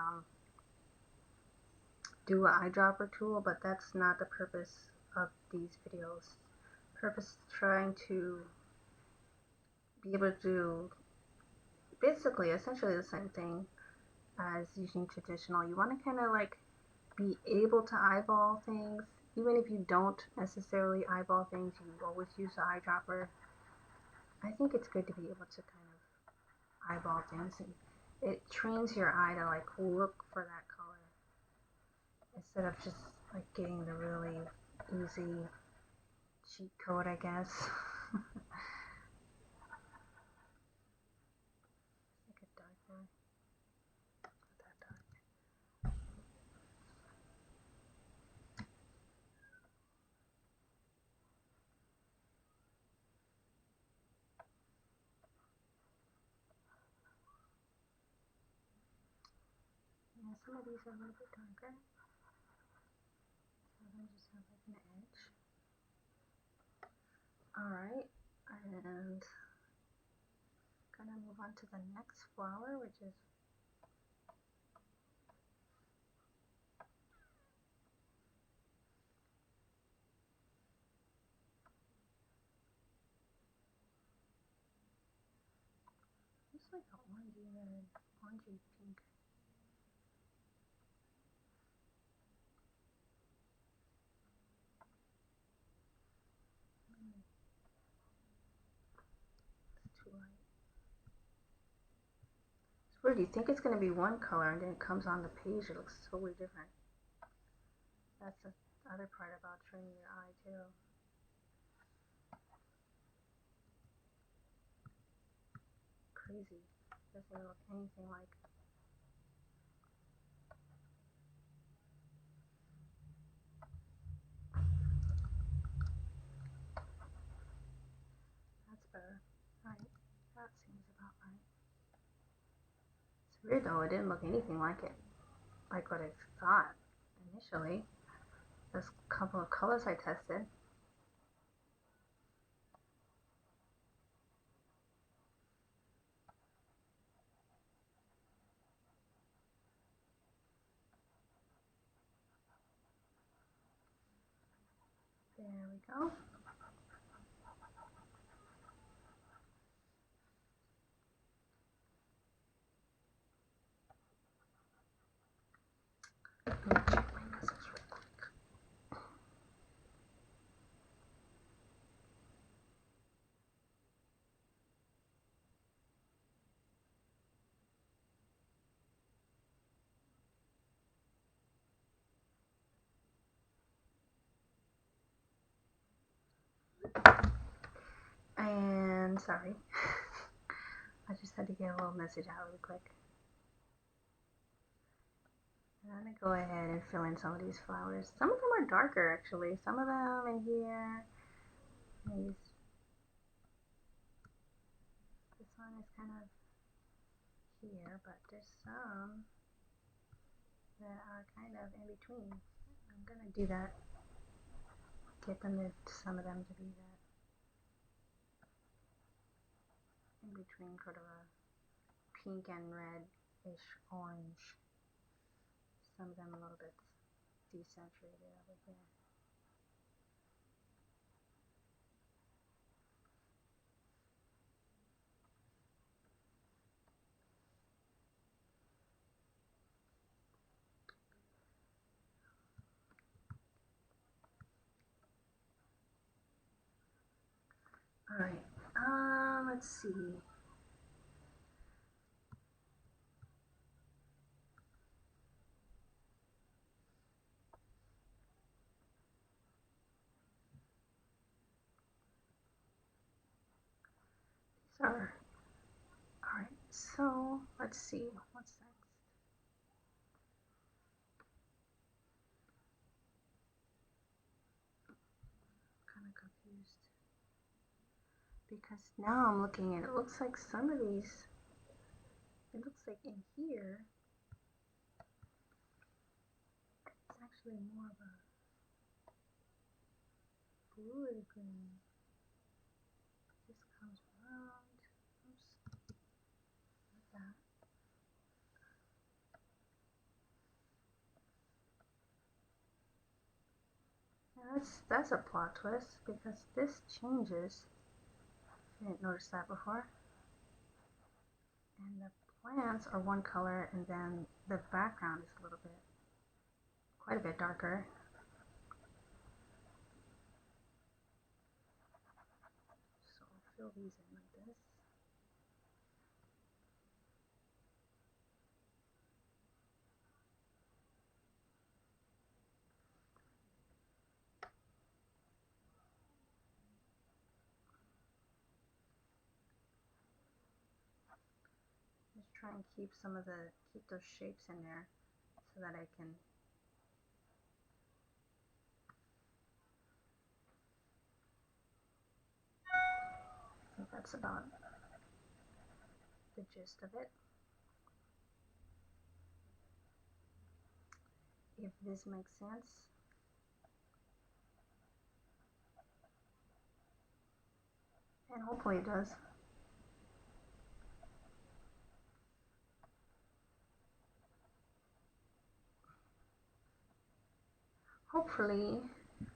do an eyedropper tool, but that's not the purpose of these videos. Purpose is trying to be able to do basically essentially the same thing as using traditional. You want to kind of like be able to eyeball things, even if you don't necessarily eyeball things, you always use the eyedropper. I think it's good to be able to kind of eyeball things, and it trains your eye to like look for that color instead of just like getting the really easy cheat code, I guess. Make it darker. Not that dark. Yeah, some of these are a little bit darker. So let me just have like an edge. Alright, and gonna move on to the next flower, which is just like an orangey red, orangey pink. It's too light. It's weird, you think it's gonna be one color and then it comes on the page, it looks totally different. That's the other part about training your eye too. Crazy. Doesn't look anything like. That's better. Right. That seems about right. It's weird though, it didn't look anything like it. Like what I thought initially. There's a couple of colors I tested. There we go. Let me check my message real quick. And sorry, I just had to get a little message out really quick. And I'm gonna go ahead and fill in some of these flowers. Some of them are darker actually. Some of them in here. This one is kind of here, but there's some that are kind of in between. I'm gonna do that. Get them to some of them to be that in between, sort of a pink and red-ish orange. Some of them a little bit desaturated over here. All right, let's see. These are, all right, so let's see, what's next? I'm kind of confused. Because now I'm looking at it, looks like some of these, it looks like in here, it's actually more of a bluey green. This comes around, oops, like that. Now that's a plot twist because this changes. I didn't notice that before. And the plants are one color and then the background is a little bit, quite a bit darker. So I'll fill these in like this. Just try and keep keep those shapes in there so that I can I think that's about the gist of it. If this makes sense. And hopefully it does. Hopefully it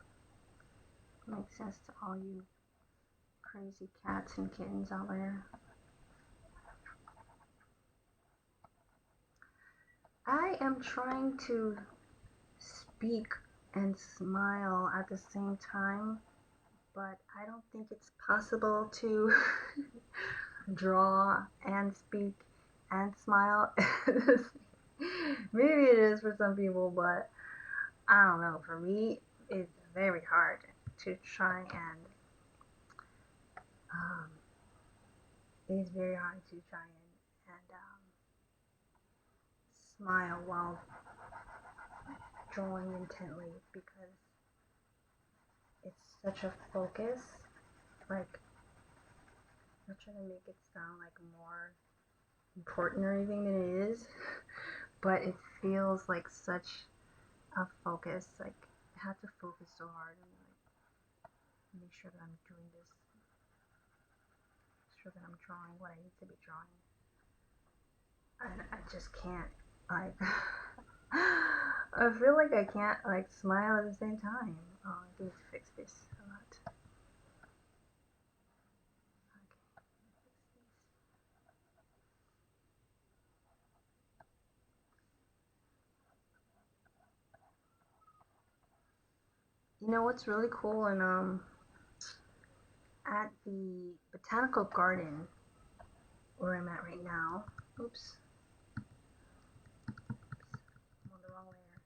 makes sense to all you crazy cats and kittens out there. I am trying to speak and smile at the same time, but I don't think it's possible to draw and speak and smile. Maybe it is for some people, but I don't know. For me, it's very hard to try and it's very hard to try and smile while drawing intently because it's such a focus. Like, I'm not trying to make it sound like more important or anything than it is, but it feels like such a focus. Like, I have to focus so hard and like make sure that I'm doing this, make sure that I'm drawing what I need to be drawing. And I just can't, like, I feel like I can't, like, smile at the same time. Oh, I need to fix this a lot. You know what's really cool? And at the botanical garden where I'm at right now, oops, I'm on the wrong layer.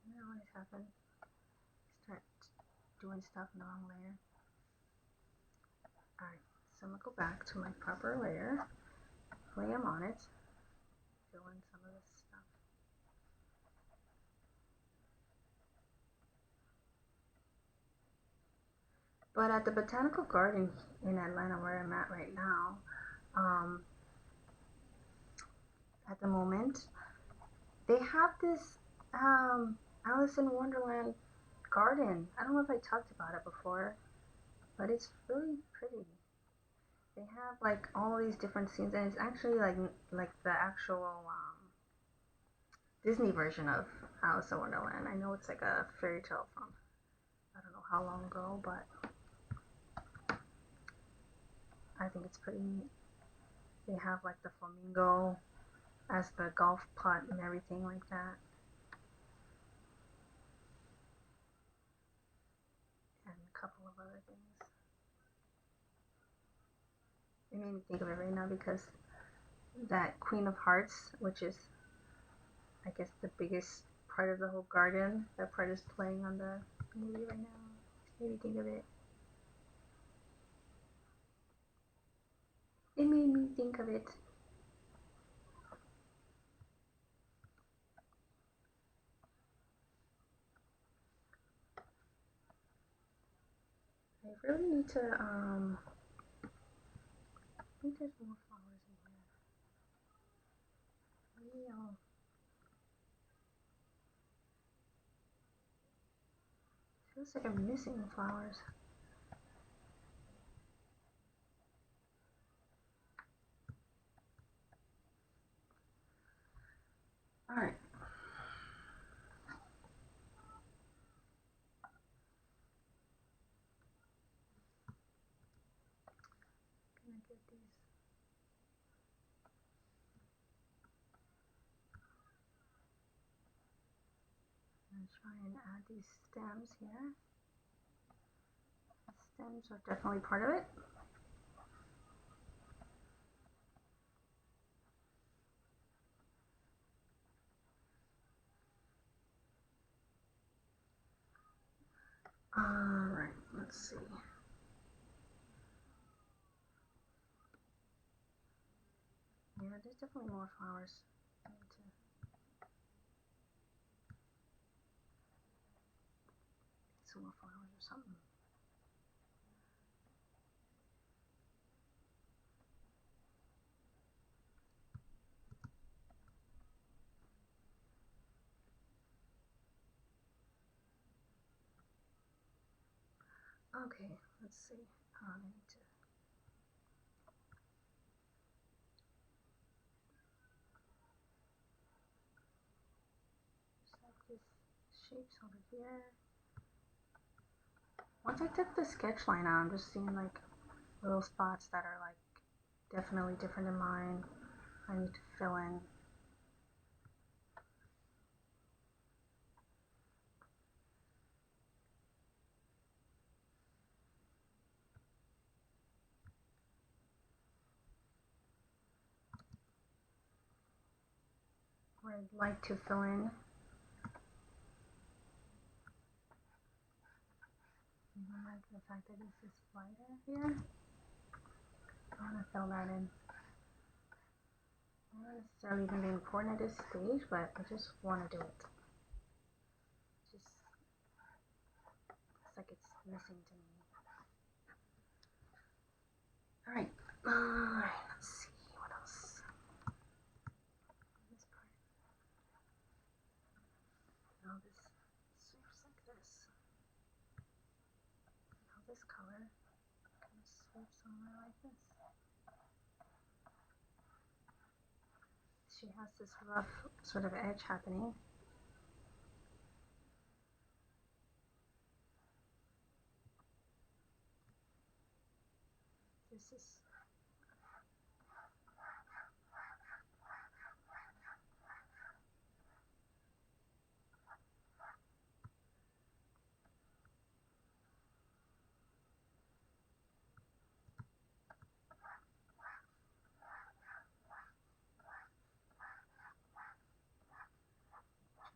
You know what has happened? Start doing stuff in the wrong layer. Alright, so I'm going to go back to my proper layer, lay them on it, fill in some of this stuff. But at the Botanical Garden in Atlanta, where I'm at right now, at the moment, they have this Alice in Wonderland garden. I don't know if I talked about it before, but it's really pretty. They have like all these different scenes, and it's actually like the actual Disney version of Alice in Wonderland. I know it's like a fairy tale from I don't know how long ago, but I think it's pretty neat. They have like the flamingo as the golf putt and everything like that. And a couple of other things. It made me think of it right now because that Queen of Hearts, which is I guess the biggest part of the whole garden, that part is playing on the movie right now. It made me think of it. It made me think of it. I really need to, I think there's more flowers in here. Maybe feels like I'm missing flowers. Alright. Gonna get these. I'm gonna try and add these stems here. The stems are definitely part of it. Alright, let's see. Yeah, there's definitely more flowers. I need to get some more flowers or something. Okay, let's see. I need to. Just like this shapes over here. Once I took the sketch line out, I'm just seeing like little spots that are like definitely different than mine. I need to fill in. Where I'd like to fill in. I like the fact that it's just lighter here. I want to fill that in. Not necessarily even be important at this stage, but I just want to do it. Just it's like it's missing to me. Alright, let's see what else. This part. Now this sweeps like this. Now this color kind of sweeps somewhere like this. She has this rough sort of edge happening. This is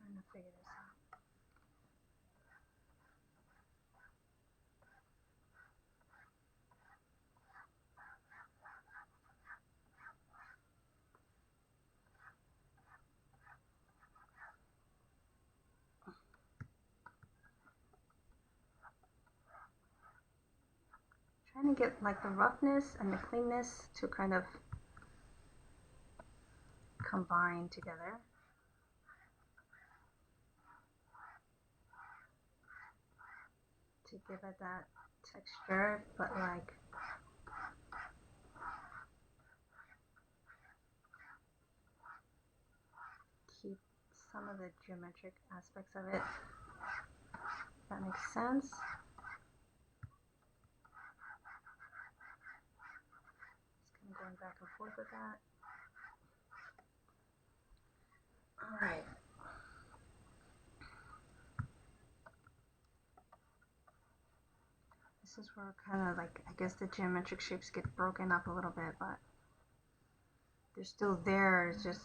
trying to figure this out. trying to get like the roughness and the cleanness to kind of combine together. To give it that texture, but like keep some of the geometric aspects of it. If that makes sense. Just kind of going back and forth with that. All right. This is where kind of like, I guess the geometric shapes get broken up a little bit, but they're still there. It's just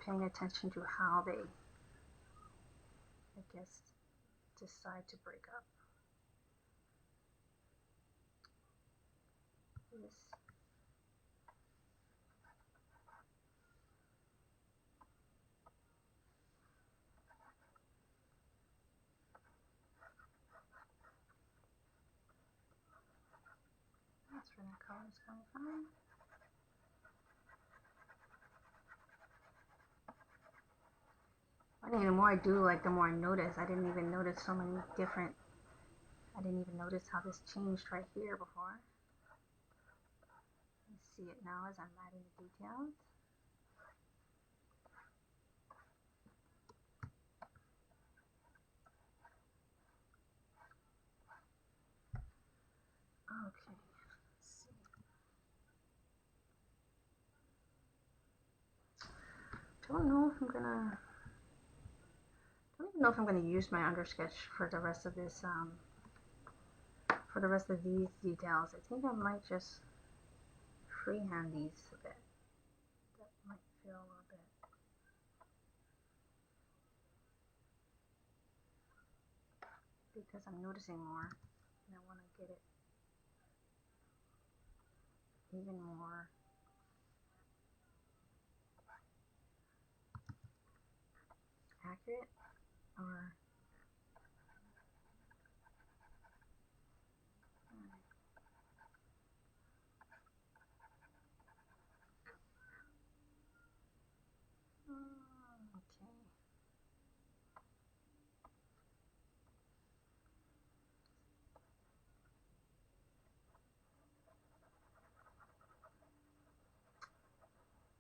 paying attention to how they, I guess, decide to break up. This. That's where that color is coming from. I think the more I do, like the more I notice. I didn't even notice so many different. I didn't even notice how this changed right here before. You see it now as I'm adding the details. Okay. Let's see. Don't know if I'm gonna. Don't even know if I'm gonna use my undersketch for the rest of this. For the rest of these details, I think I might just freehand these a bit. That might feel a little bit. Because I'm noticing more, and I want to get it even more accurate, or okay.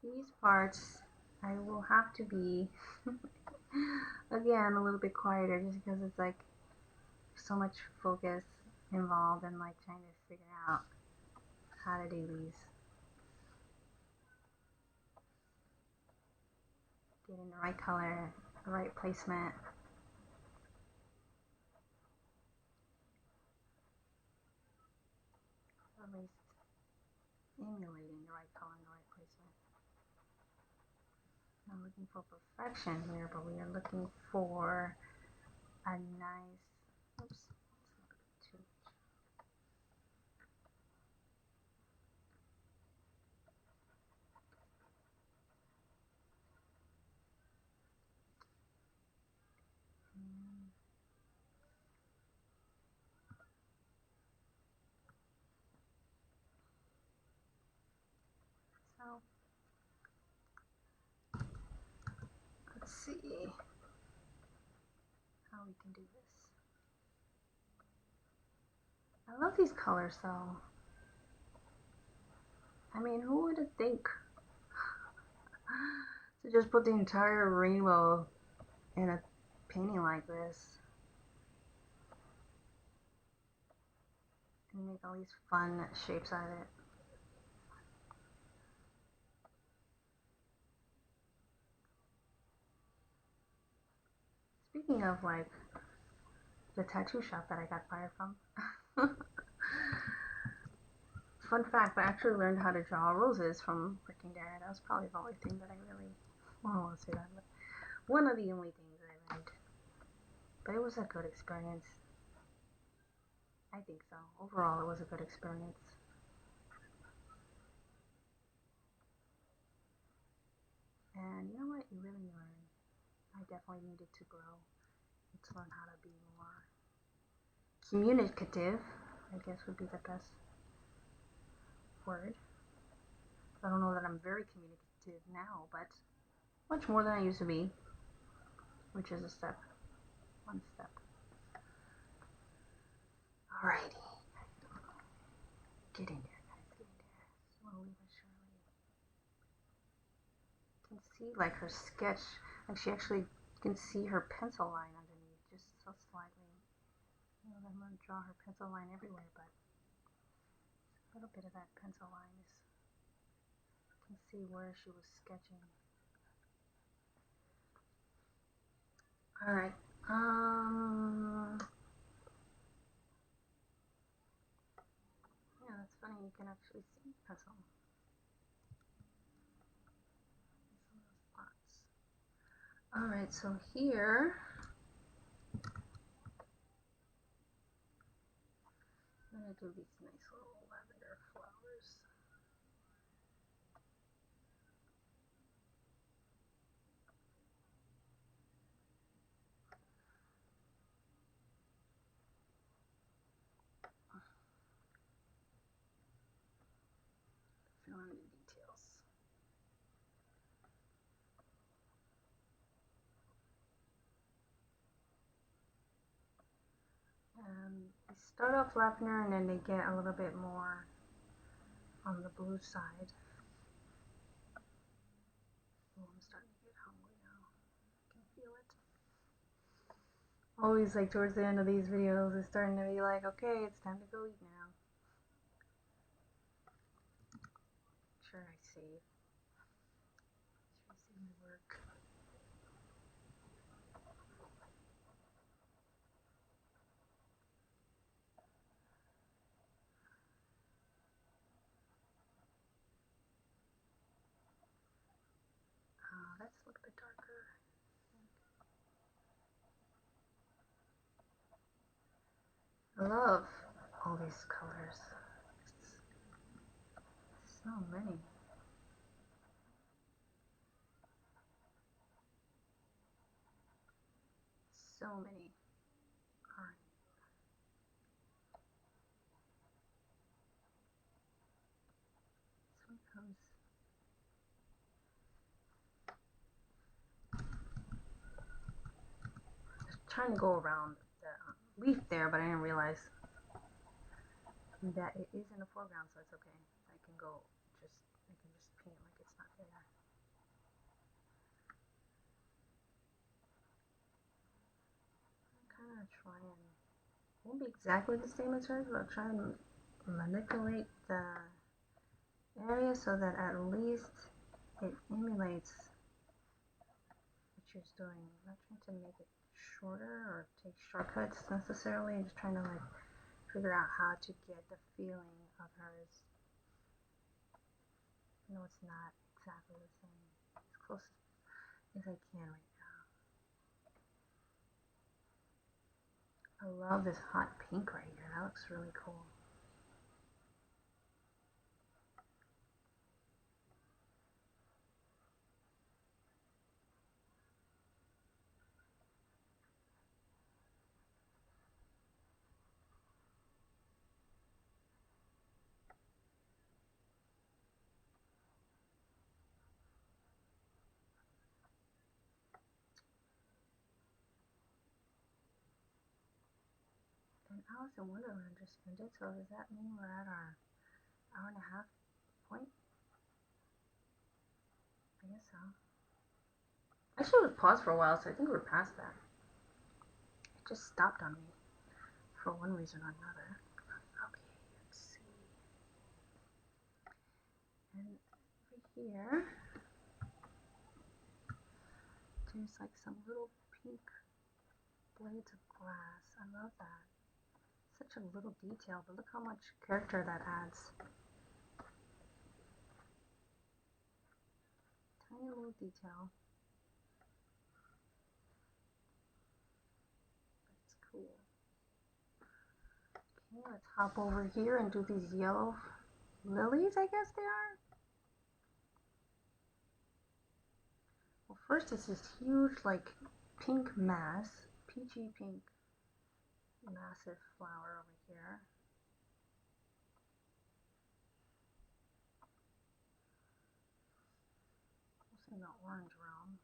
These parts I will have to be again a little bit quieter, just because it's like so much focus involved and like trying to figure out how to do these. Getting the right color, the right placement. At least emulating the right color and the right placement. Not looking for perfection here, but we are looking for a nice, oops, too. So let's see how we can do this. I love these colors though. I mean, who would think to just put the entire rainbow in a painting like this and make all these fun shapes out of it. Speaking of like the tattoo shop that I got fired from. Fun fact, I actually learned how to draw roses from freaking there. That was probably the only thing that I really, well, I don't want to say that, but one of the only things that I learned. But it was a good experience. I think so. Overall, it was a good experience. And you know what? You really learn. I definitely needed to grow and to learn how to be more communicative I guess would be the best word. I don't know that I'm very communicative now, but much more than I used to be, which is a step. One step. Alrighty. Get in there, guys. Get in there. Slowly but surely. You can see like her sketch, and she actually can see her pencil line underneath, just so slightly. You know, I'm going to draw her pencil line everywhere, but a little bit of that pencil line is, you can see where she was sketching. Alright. Yeah, that's funny. You can actually see pencil. Alright, so here I'm going to do these nice little lavender flowers. Fill in the details. They start off lavender and then they get a little bit more on the blue side. Oh, I'm starting to get hungry now. I can feel it. Always like towards the end of these videos, it's starting to be like, okay, it's time to go eat now. Sure, I save. Sure, I save my work. Let's look a bit darker. I love all these colors. So many. So many. Alright. This one comes. Trying to go around the leaf there, but I didn't realize that it is in the foreground, so it's okay. I can just paint like it's not there. I'm kind of trying, won't be exactly the same as hers, but I'll try and manipulate the area so that at least it emulates what you're doing. I'm not trying to make it shorter or take shortcuts necessarily. I'm just trying to like figure out how to get the feeling of hers. I know it's not exactly the same. As close as I can right now. I love this hot pink right here. That looks really cool. And Alice in Wonderland just ended, so does that mean we're at our hour and a half point? I guess so. Actually, it was paused for a while, so I think we're past that. It just stopped on me for one reason or another. Okay, let's see. And over here, there's like some little pink blades of grass. I love that. Such a little detail, but look how much character that adds. Tiny little detail. That's cool. Okay, let's hop over here and do these yellow lilies, I guess they are. Well, first it's this huge, like, pink mass, peachy pink, massive flower over here. in the orange realm.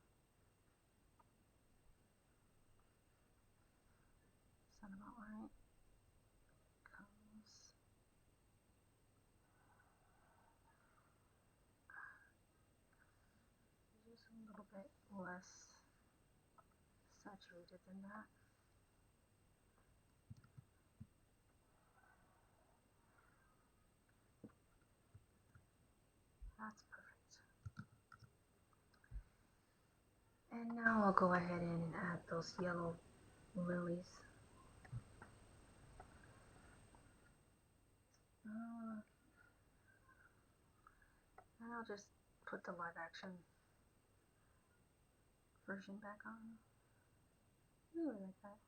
Is that about right? Comes. Just a little bit less saturated than that. That's perfect. And now I'll go ahead and add those yellow lilies. And I'll just put the live action version back on. I really like that.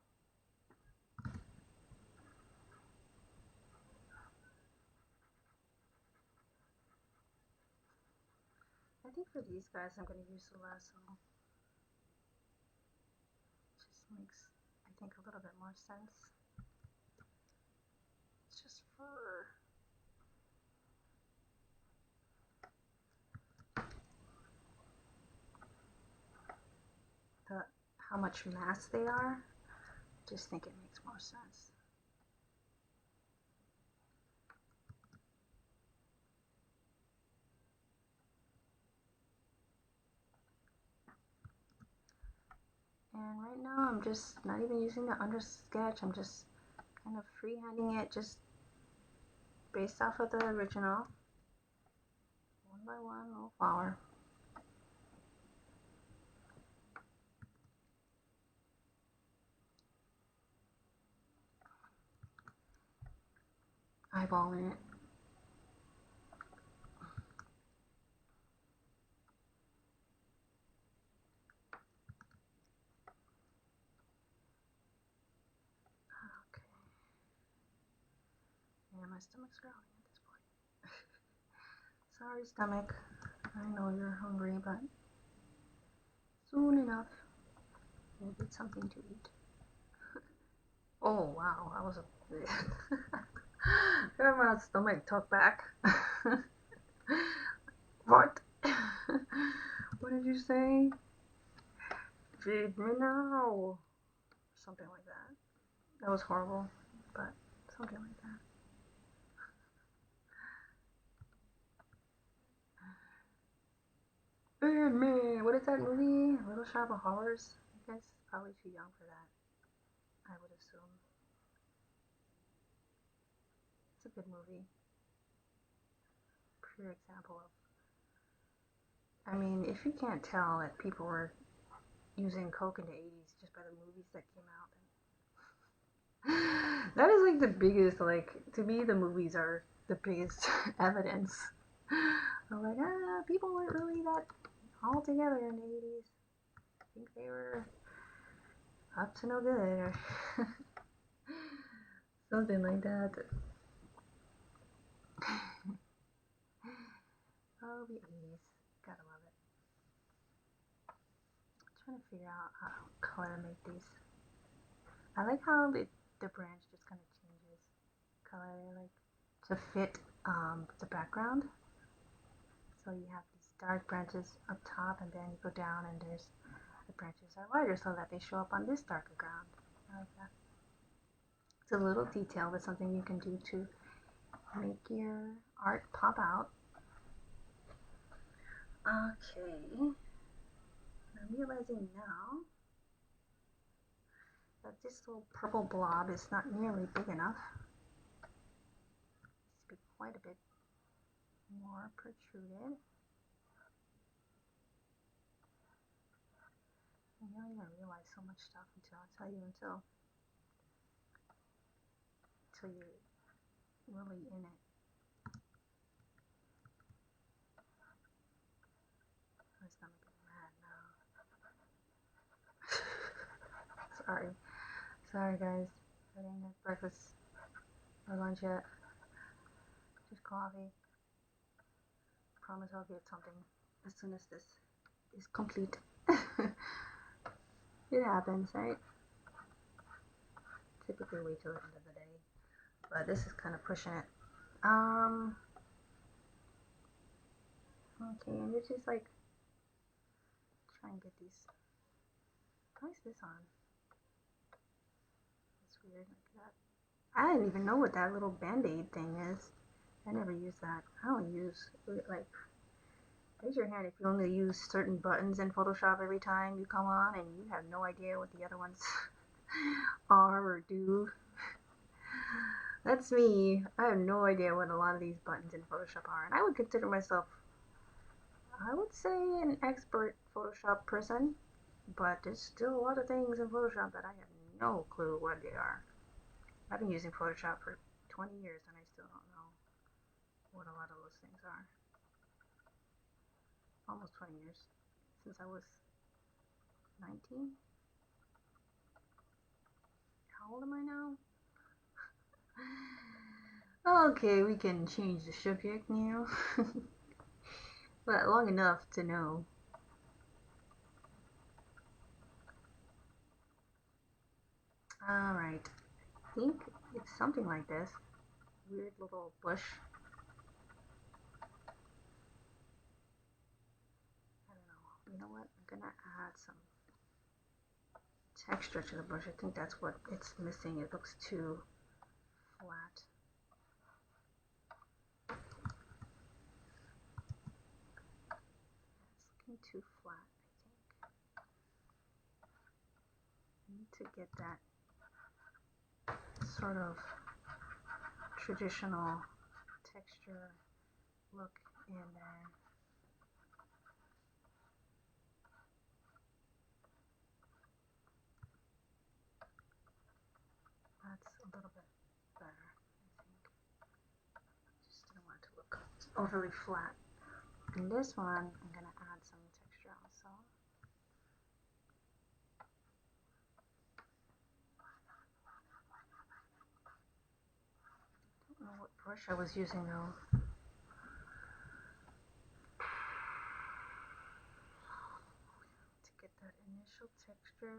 I think for these guys I'm going to use the lasso. Just makes, I think, a little bit more sense. It's just fur. How much mass they are, just think it makes more sense. And right now I'm just not even using the under sketch, I'm just kind of freehanding it just based off of the original. One by one, little flower. Eyeballing it. Okay. Yeah, my stomach's growling at this point. Sorry, stomach. I know you're hungry, but soon enough you'll get something to eat. Oh wow, that was a remember my stomach talk back. What? What did you say? Feed me now. Something like that. That was horrible, but something like that. Feed me. What is that movie? Little Shop of Horrors? You guys probably too young for that, I would assume. It's a good movie. Pure example of, I mean, if you can't tell that people were using coke in the 80s just by the movies that came out, then that is like the biggest, like, to me the movies are the biggest evidence. I'm like, people weren't really that all together in the 80s. I think they were up to no good or something like that. Oh, the 80s. Gotta love it. I'm trying to figure out how color to make these. I like how the branch just kind of changes color, like to fit the background. So you have these dark branches up top, and then you go down, and there's the branches are lighter so that they show up on this darker ground. I like that. It's a little detail, but something you can do to make your art pop out. Okay, I'm realizing now that this little purple blob is not nearly big enough. It needs to be quite a bit more protruded. You don't even realize so much stuff until you're really in it. I was gonna get mad now. Sorry guys. I didn't have breakfast or lunch yet. Just coffee. Promise I'll get something as soon as this is complete. It happens, right? Typically wait till the end of the day, but this is kind of pushing it. Okay, and it's just like Try and get these. How is this on? It's weird like that. I didn't even know what that little band-aid thing is. I never use that. I only use, like, raise your hand if you only use certain buttons in Photoshop every time you come on and you have no idea what the other ones are or do. That's me. I have no idea what a lot of these buttons in Photoshop are. And I would consider myself, I would say, an expert Photoshop person. But there's still a lot of things in Photoshop that I have no clue what they are. I've been using Photoshop for 20 years and I still don't know what a lot of those things are. Almost 20 years, since I was 19. How old am I now? Okay, we can change the subject now. But long enough to know. Alright, I think it's something like this. Weird little bush. I don't know. You know what? I'm gonna add some texture to the brush. I think that's what it's missing. It looks too flat. It's looking too flat, I think. I need to get that sort of traditional texture look in there. That's a little bit better, I think. Just didn't want it to look overly flat. In this one, I'm going to add some texture also. I don't know what brush I was using though. To get that initial texture.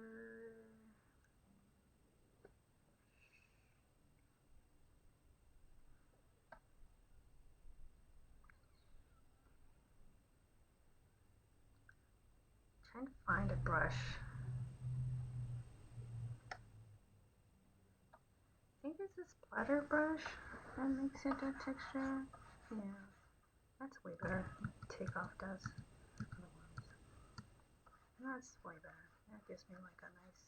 Trying to find a brush. I think it's a splatter brush that makes it that texture. Yeah, that's way better. Takeoff does. That's way better. That gives me like a nice.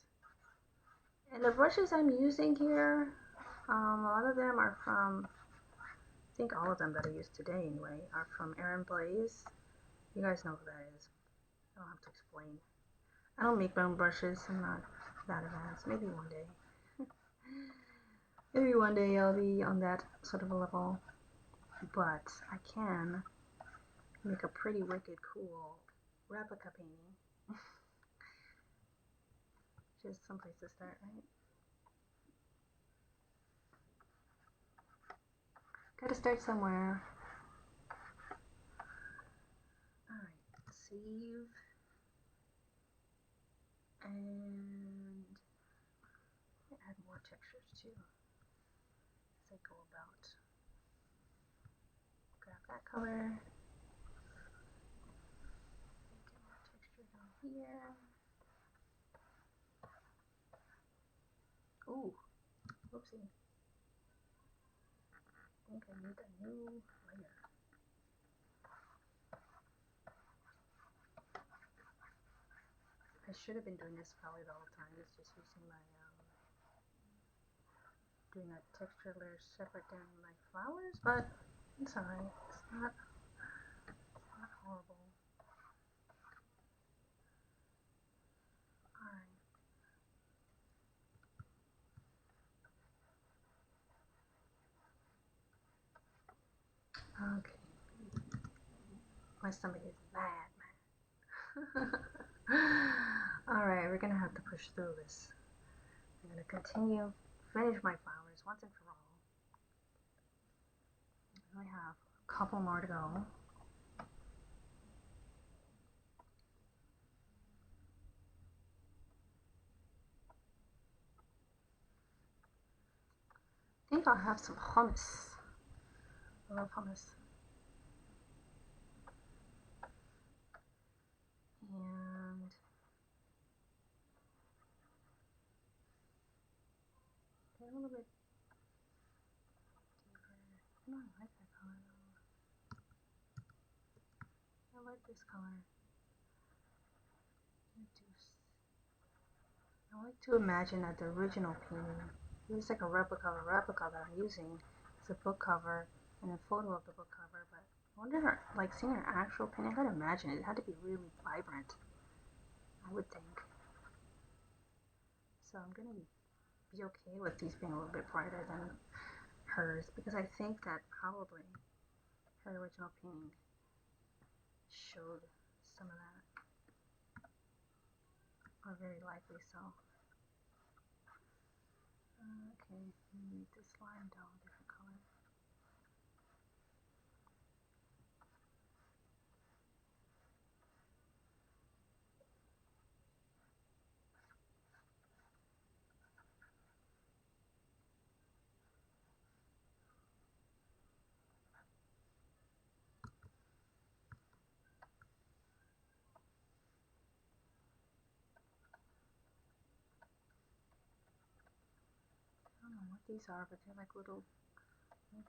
And the brushes I'm using here, a lot of them are from, I think all of them that I use today anyway, are from Blaze. You guys know who that is. I don't have to explain. I don't make my own brushes. I'm not that advanced. Maybe one day. Maybe one day I'll be on that sort of a level. But I can make a pretty wicked cool replica painting. Just someplace to start, right? Gotta start somewhere. Alright, save. And add more textures too as I go about. Grab that color. Get more texture down here. Ooh, whoopsie. I think I need a new layer. I should have been doing this probably the whole time. It's just using my doing a texture layer separate than my flowers, but it's alright. It's not horrible. Alright. Okay. My stomach is mad. Alright, we're gonna have to push through this. I'm gonna continue, finish my flowers once and for all. I only have a couple more to go. I think I'll have some hummus. I love hummus. And a little bit deeper. I don't like that color though. I like this color. I like to imagine that the original painting, it's like a replica of a replica that I'm using. It's a book cover and a photo of the book cover, but I wonder, like, seeing an actual painting, I gotta imagine it had to be really vibrant, I would think. So I'm gonna be okay with these being a little bit brighter than hers, because I think that probably her original painting showed some of that, or very likely so. Okay, make this line down a different color. I don't know what these are, but they're like little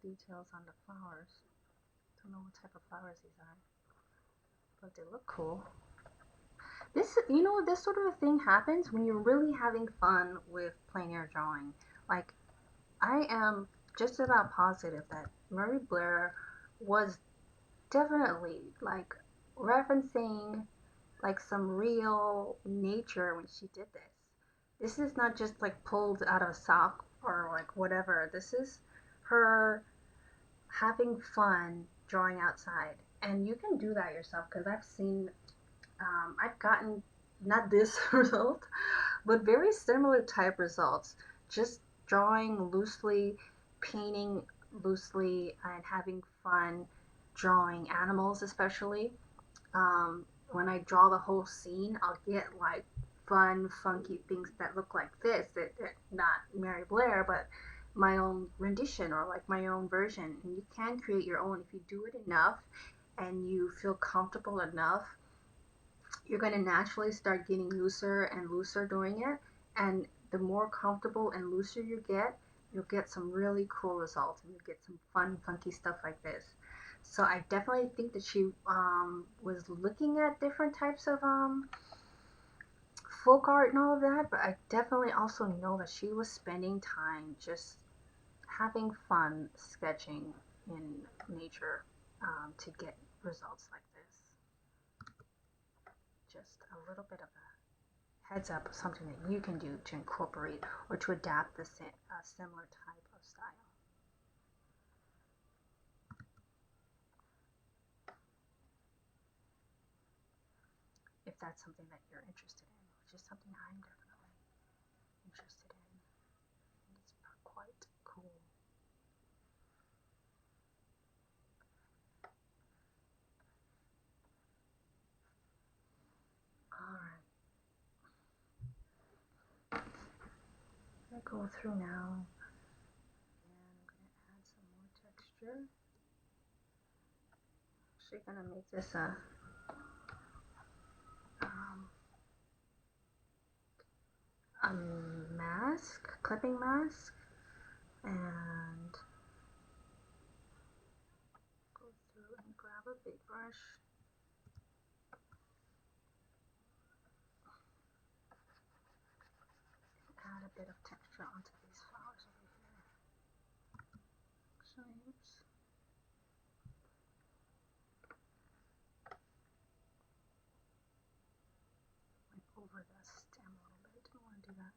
details on the flowers. Don't know what type of flowers these are, but they look cool. This, you know, this sort of a thing happens when you're really having fun with plein air drawing. Like, I am just about positive that Mary Blair was definitely like referencing like some real nature when she did this. This is not just like pulled out of a sock or like whatever. This is her having fun drawing outside. And you can do that yourself, because I've gotten not this result, but very similar type results. Just drawing loosely, painting loosely, and having fun drawing animals, especially. When I draw the whole scene, I'll get like fun, funky things that look like this. That not Mary Blair, but my own rendition or like my own version. And you can create your own if you do it enough and you feel comfortable enough. You're going to naturally start getting looser and looser doing it. And the more comfortable and looser you get, you'll get some really cool results, and you get some fun, funky stuff like this. So I definitely think that she was looking at different types of folk art and all of that, but I definitely also know that she was spending time just having fun sketching in nature to get results like this. Just a little bit of a heads up of something that you can do to incorporate or to adapt a similar type of style. If that's something that you're interested in, which is something I'm definitely interested in. And it's quite cool. Alright. I'm going to go through now, and I'm going to add some more texture. Actually going to make this a mask, clipping mask, and go through and grab a big brush. Add a bit of texture onto these flowers over here. Actually, oops. Like over the stem a little bit. Don't want to do that.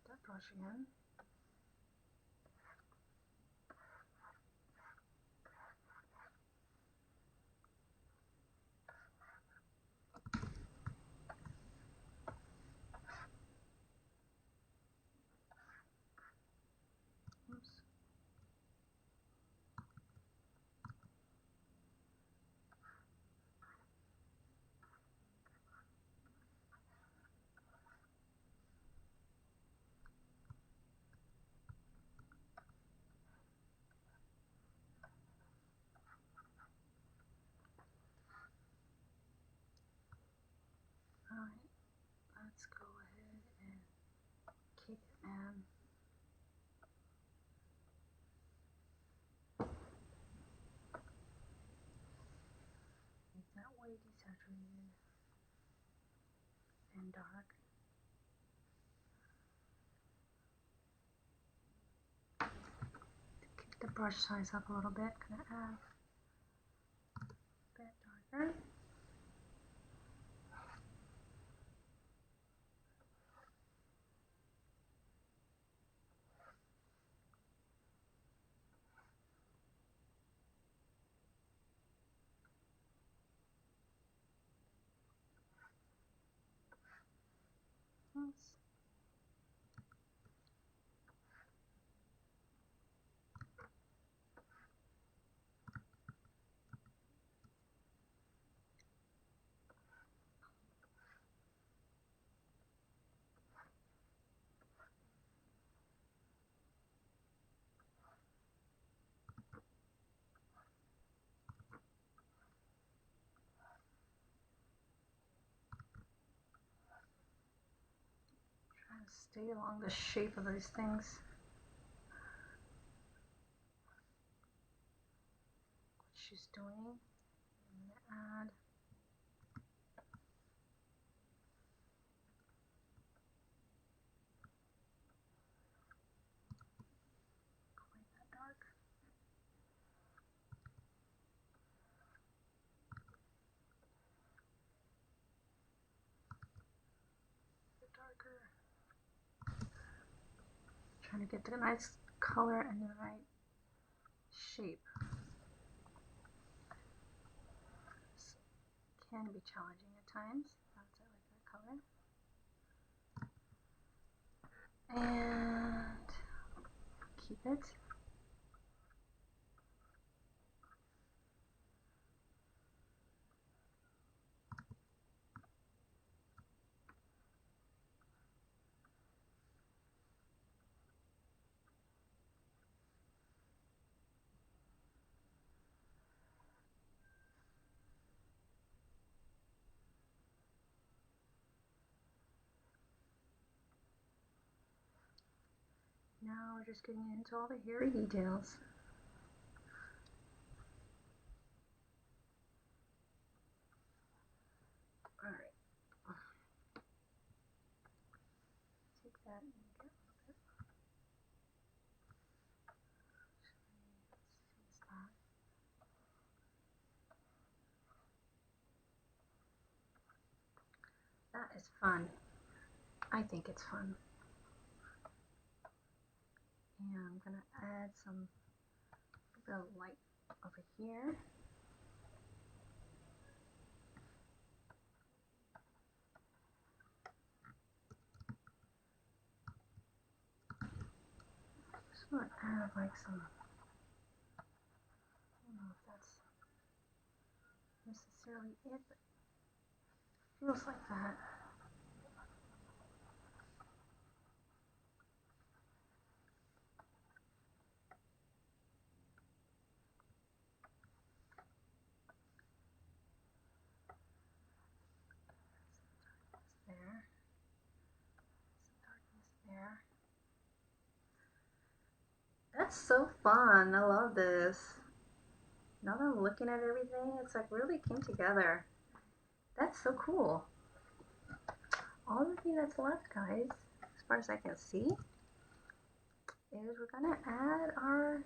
Get that brush again. Oops. Slightly desaturated and dark. To keep the brush size up a little bit, gonna add a bit darker. Oops. Trying to stay along the shape of these things. What she's doing. I'm gonna add quite that dark. A bit darker. Trying to get the nice color and the right shape. This can be challenging at times. That's, I like that color. And keep it. Now we're just getting into all the hairy details. Alright. Take that and make it a little bit. Let's that. That is fun. I think it's fun. And I'm gonna add some bit of light over here. Just gonna add like some, I don't know if that's necessarily it, but it feels like that. There. Some darkness there. That's so fun. I love this. Now that I'm looking at everything, it's like really came together. That's so cool. All the thing that's left, guys, as far as I can see, is we're gonna add our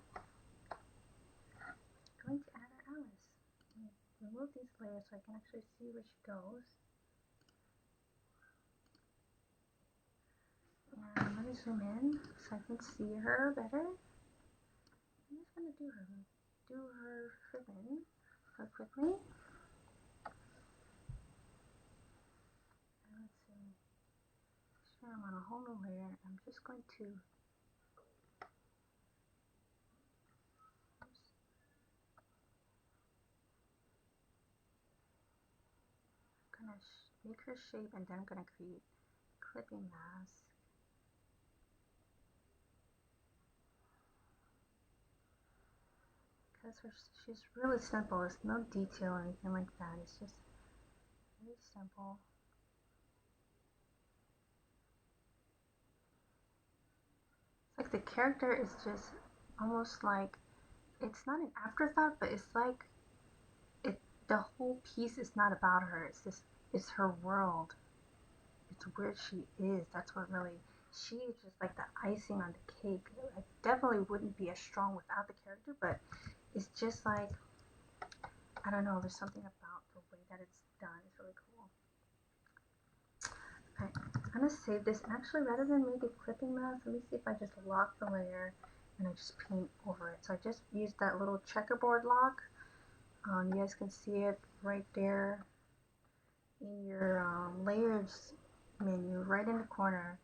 Alice. Remove these layers so I can actually see where she goes. And let me zoom in so I can see her better. I'm just gonna do her fibbing real quickly. And let's see. Sure, I'm on a whole new layer. I'm just going to make her shape, and then I'm gonna create clipping mask. Because she's really simple. There's no detail or anything like that. It's just very simple. It's like the character is just almost like, it's not an afterthought, but it's like the whole piece is not about her. It's her world. It's where she is. That's what really, she is just like the icing on the cake. I definitely wouldn't be as strong without the character, but it's just like, I don't know, there's something about the way that it's done. It's really cool. Okay, I'm gonna save this. Actually, rather than make a clipping mask, let me see if I just lock the layer and I just paint over it. So I just used that little checkerboard lock. You guys can see it right there in your layers menu, right in the corner.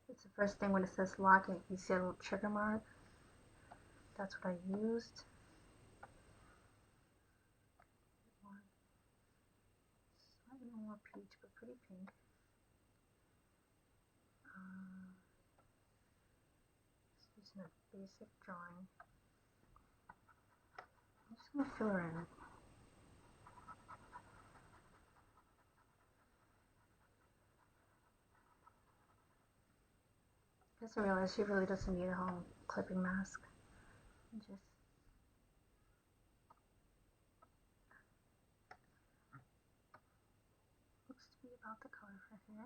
It's the first thing when it says lock it. You see a little trigger mark. That's what I used. Slightly more peach, but pretty pink. Just using a basic drawing. I'm just gonna fill her in. Just realize she really doesn't need a whole clipping mask. Just looks to be about the color for here.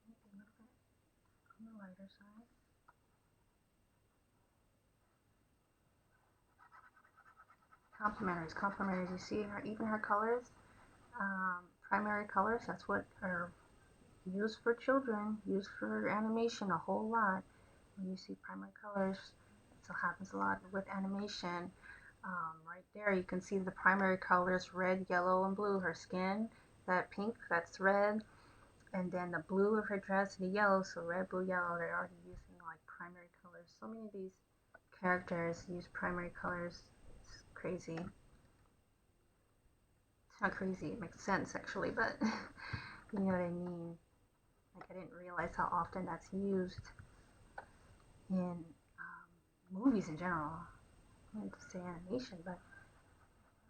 Maybe a little bit on the lighter side. Complementaries, complementaries. You see her, even her colors, primary colors. That's what are used for children, used for animation a whole lot. When you see primary colors, it happens a lot with animation. Right there, you can see the primary colors: red, yellow, and blue. Her skin, that pink, that's red, and then the blue of her dress, the yellow. So red, blue, yellow. They're already using like primary colors. So many of these characters use primary colors. It's crazy. It's not crazy. It makes sense actually, but you know what I mean. Like I didn't realize how often that's used in movies in general. I wanted to say animation, but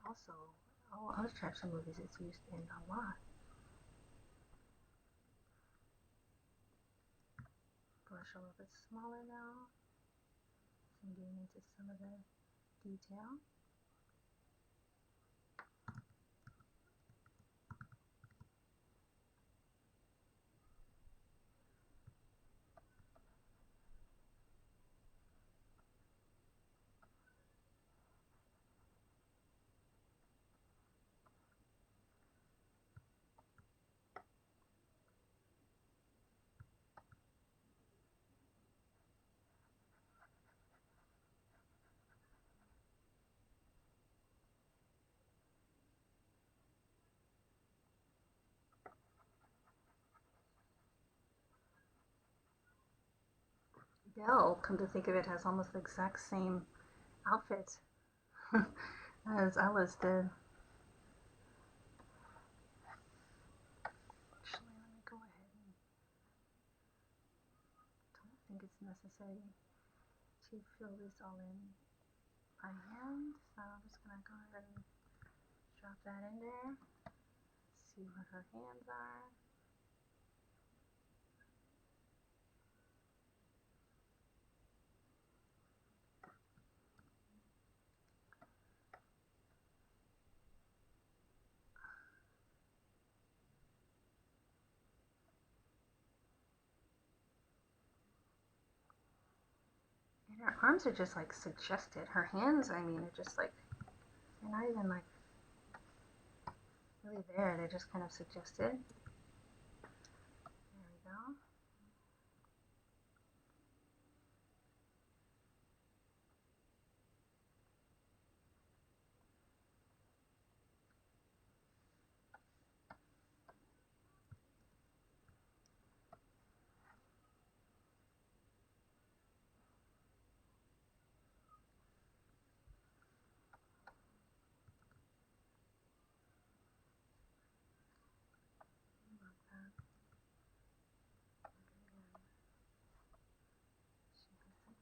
also all other types of movies it's used in a lot. Brush a little bit smaller now. So I'm getting into some of the detail. Dell, come to think of it, has almost the exact same outfit as Alice did. Actually, let me go ahead and don't think it's necessary to fill this all in by hand. So I'm just gonna go ahead and drop that in there. See what her hands are. And her arms are just like suggested. Her hands, I mean, are just like, they're not even like really there. They're just kind of suggested. There we go.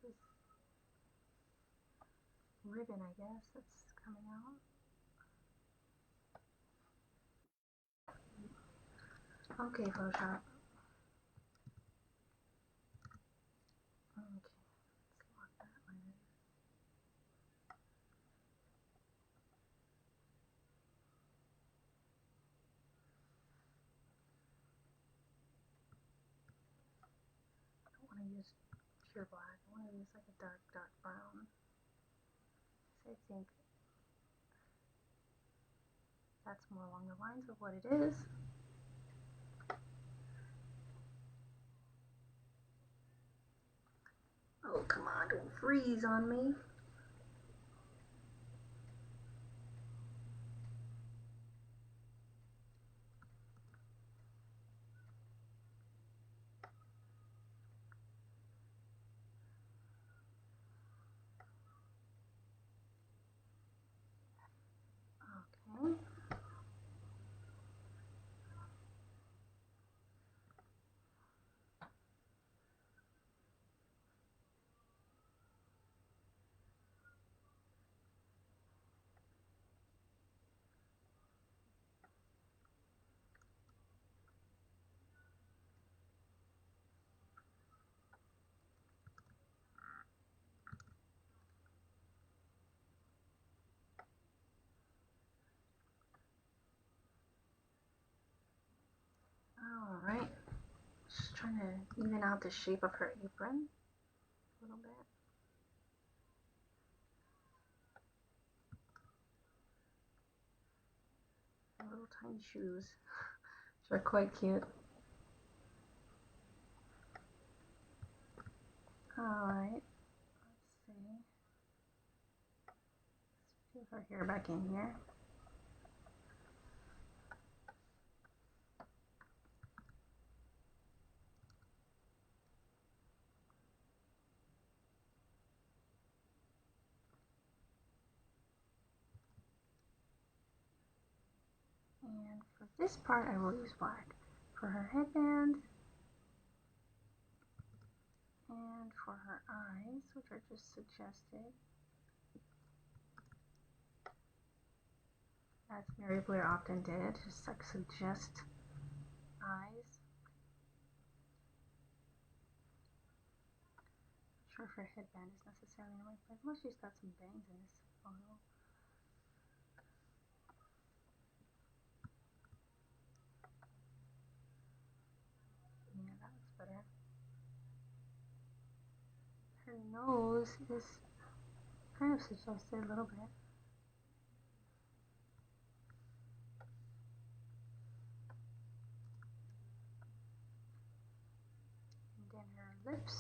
This ribbon, I guess, that's coming out. Okay, Photoshop. use pure black. I want to use like a dark brown. So I think that's more along the lines of what it is. Oh, come on, don't freeze on me. Okay. All right. Just trying to even out the shape of her apron a little bit. Her little tiny shoes, which are quite cute. Alright, let's see. Let's put her hair back in here. And for this part, I will use black. For her headband, and for her eyes, which are just suggested, as Mary Blair often did, just like suggest eyes. Not sure if her headband is necessarily in the right place. Well, she's got some bangs in this photo. Yeah, that looks better. Her nose is kind of suggested a little bit. And then her lips.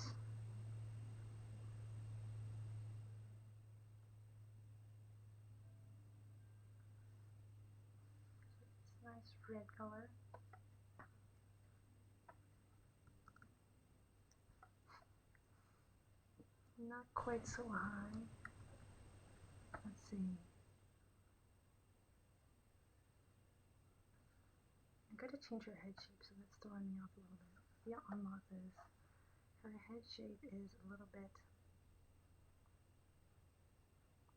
It's a nice red color. Not quite so high. Let's see. I'm going to change her head shape, so that's throwing me off a little bit. Yeah, unlock this. Her head shape is a little bit.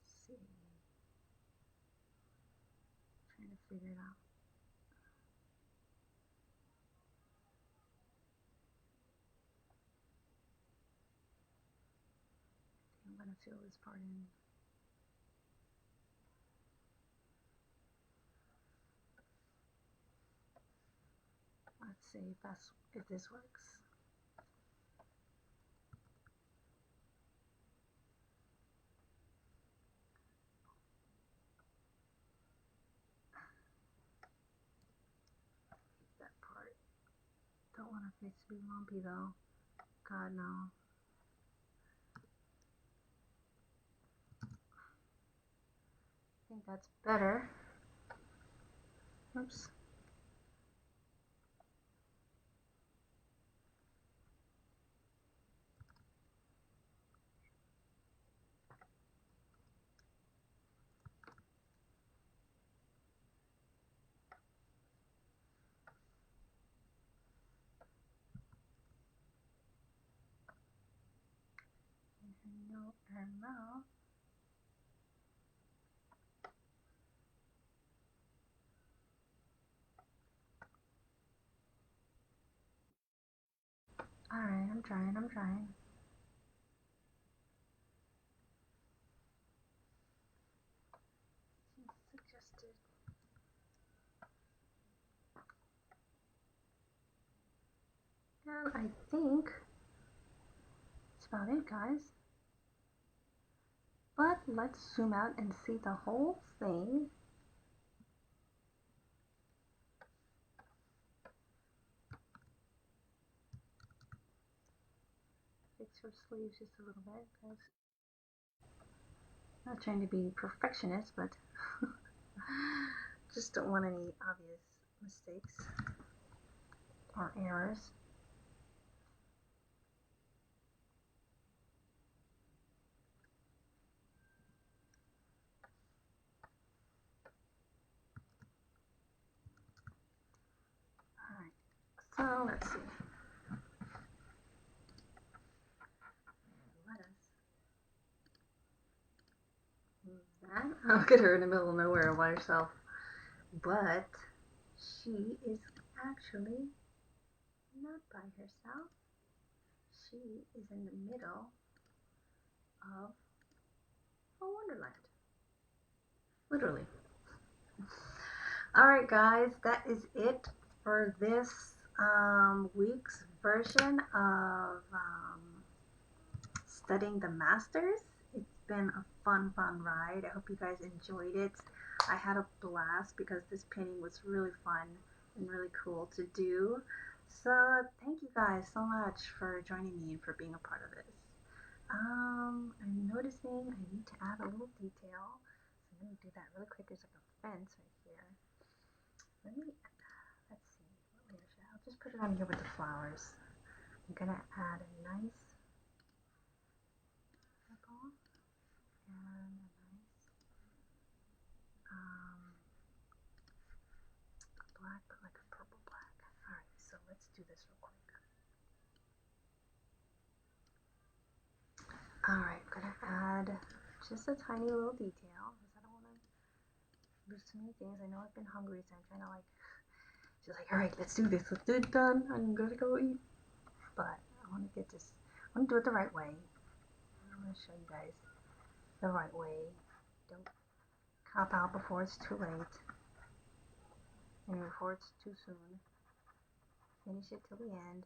Let's see. Trying to figure it out. I'm going to fill this part in. Let's see if this works. That part. Don't want her face to be lumpy though. God no. I think that's better. Oops. And her mouth. Alright, I'm trying. Suggested. And I think about it, guys. But let's zoom out and see the whole thing. Fix her sleeves just a little bit, because I'm not trying to be perfectionist, but just don't want any obvious mistakes or errors. Alright, so let's see. Let us move that. Look at her in the middle of nowhere by herself. But she is actually not by herself. She is in the middle of a wonderland. Literally. Alright guys, that is it for this week's version of Studying the Masters. It's been a fun ride. I hope you guys enjoyed it. I had a blast because this painting was really fun and really cool to do. So thank you guys so much for joining me and for being a part of this. I'm noticing I need to add a little detail. So let me do that really quick. There's like a fence right here. Let's see, what layer should I? I'll just put it on here with the flowers. I'm gonna add a nice purple and a nice black, but like a purple black. Alright, so let's do this real quick. Alright, I'm gonna add just a tiny little detail because I don't want to lose too many things. I know I've been hungry, so I'm trying to like, just like, alright, let's do this. Let's do it done. I'm gonna go eat. But I want to get this, I want to do it the right way. I'm going to show you guys the right way. Don't cop out before it's too late and before it's too soon. Finish it till the end.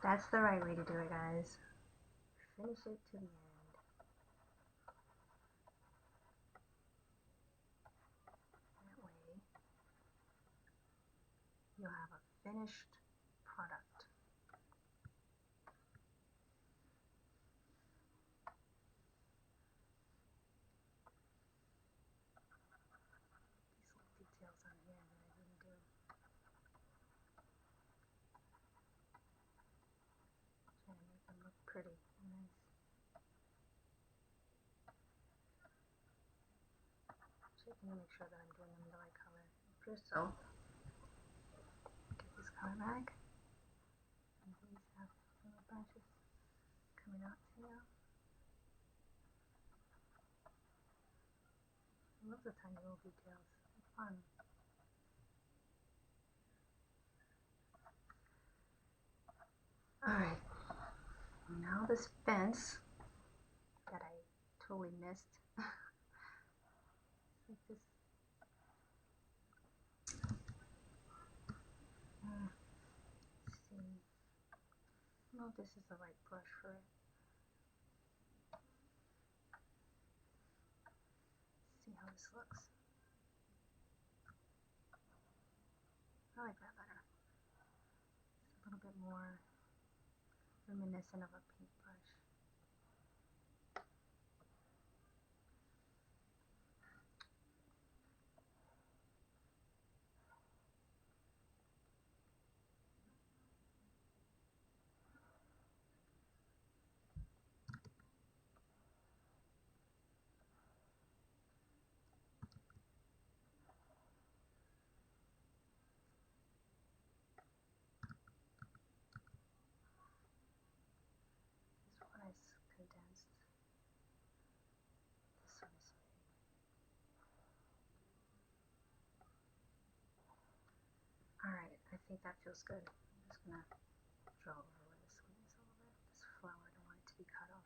That's the right way to do it, guys. Finish it to the end. That way you'll have a finished product. These little details on here that I didn't do. Trying to make them look pretty and nice. Checking to make sure that I'm doing them the right color. Just so. Get this color back. And these have little branches coming out here. I love the tiny little details. It's fun. Alright. Now this fence that I totally missed. Like this. Let's see. I don't know if this is the right brush for it. See how this looks. I like that better. It's a little bit more reminiscent of a paintbrush. This one is condensed. This one is big. Alright, I think that feels good. I'm just gonna draw over where this one is a little bit. This flower, I don't want it to be cut off.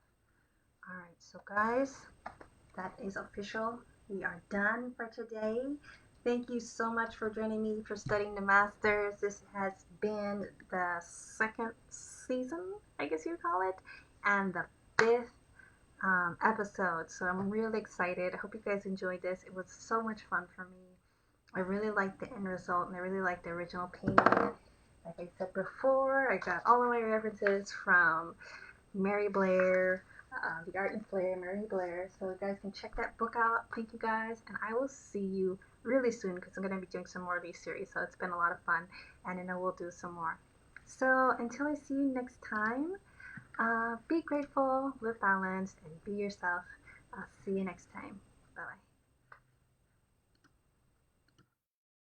Alright, so guys, that is official. We are done for today. Thank you so much for joining me for Studying the Masters. This has been the second season, I guess you call it, and the 5th episode. So I'm really excited. I hope you guys enjoyed this. It was so much fun for me. I really liked the end result, and I really liked the original painting. Like I said before, I got all of my references from Mary Blair, The Art and Flair, Mary Blair. So you guys can check that book out. Thank you guys, and I will see you really soon because I'm going to be doing some more of these series. So it's been a lot of fun, and I know we'll do some more. So until I see you next time, be grateful, live balanced, and be yourself. I'll see you next time. Bye-bye.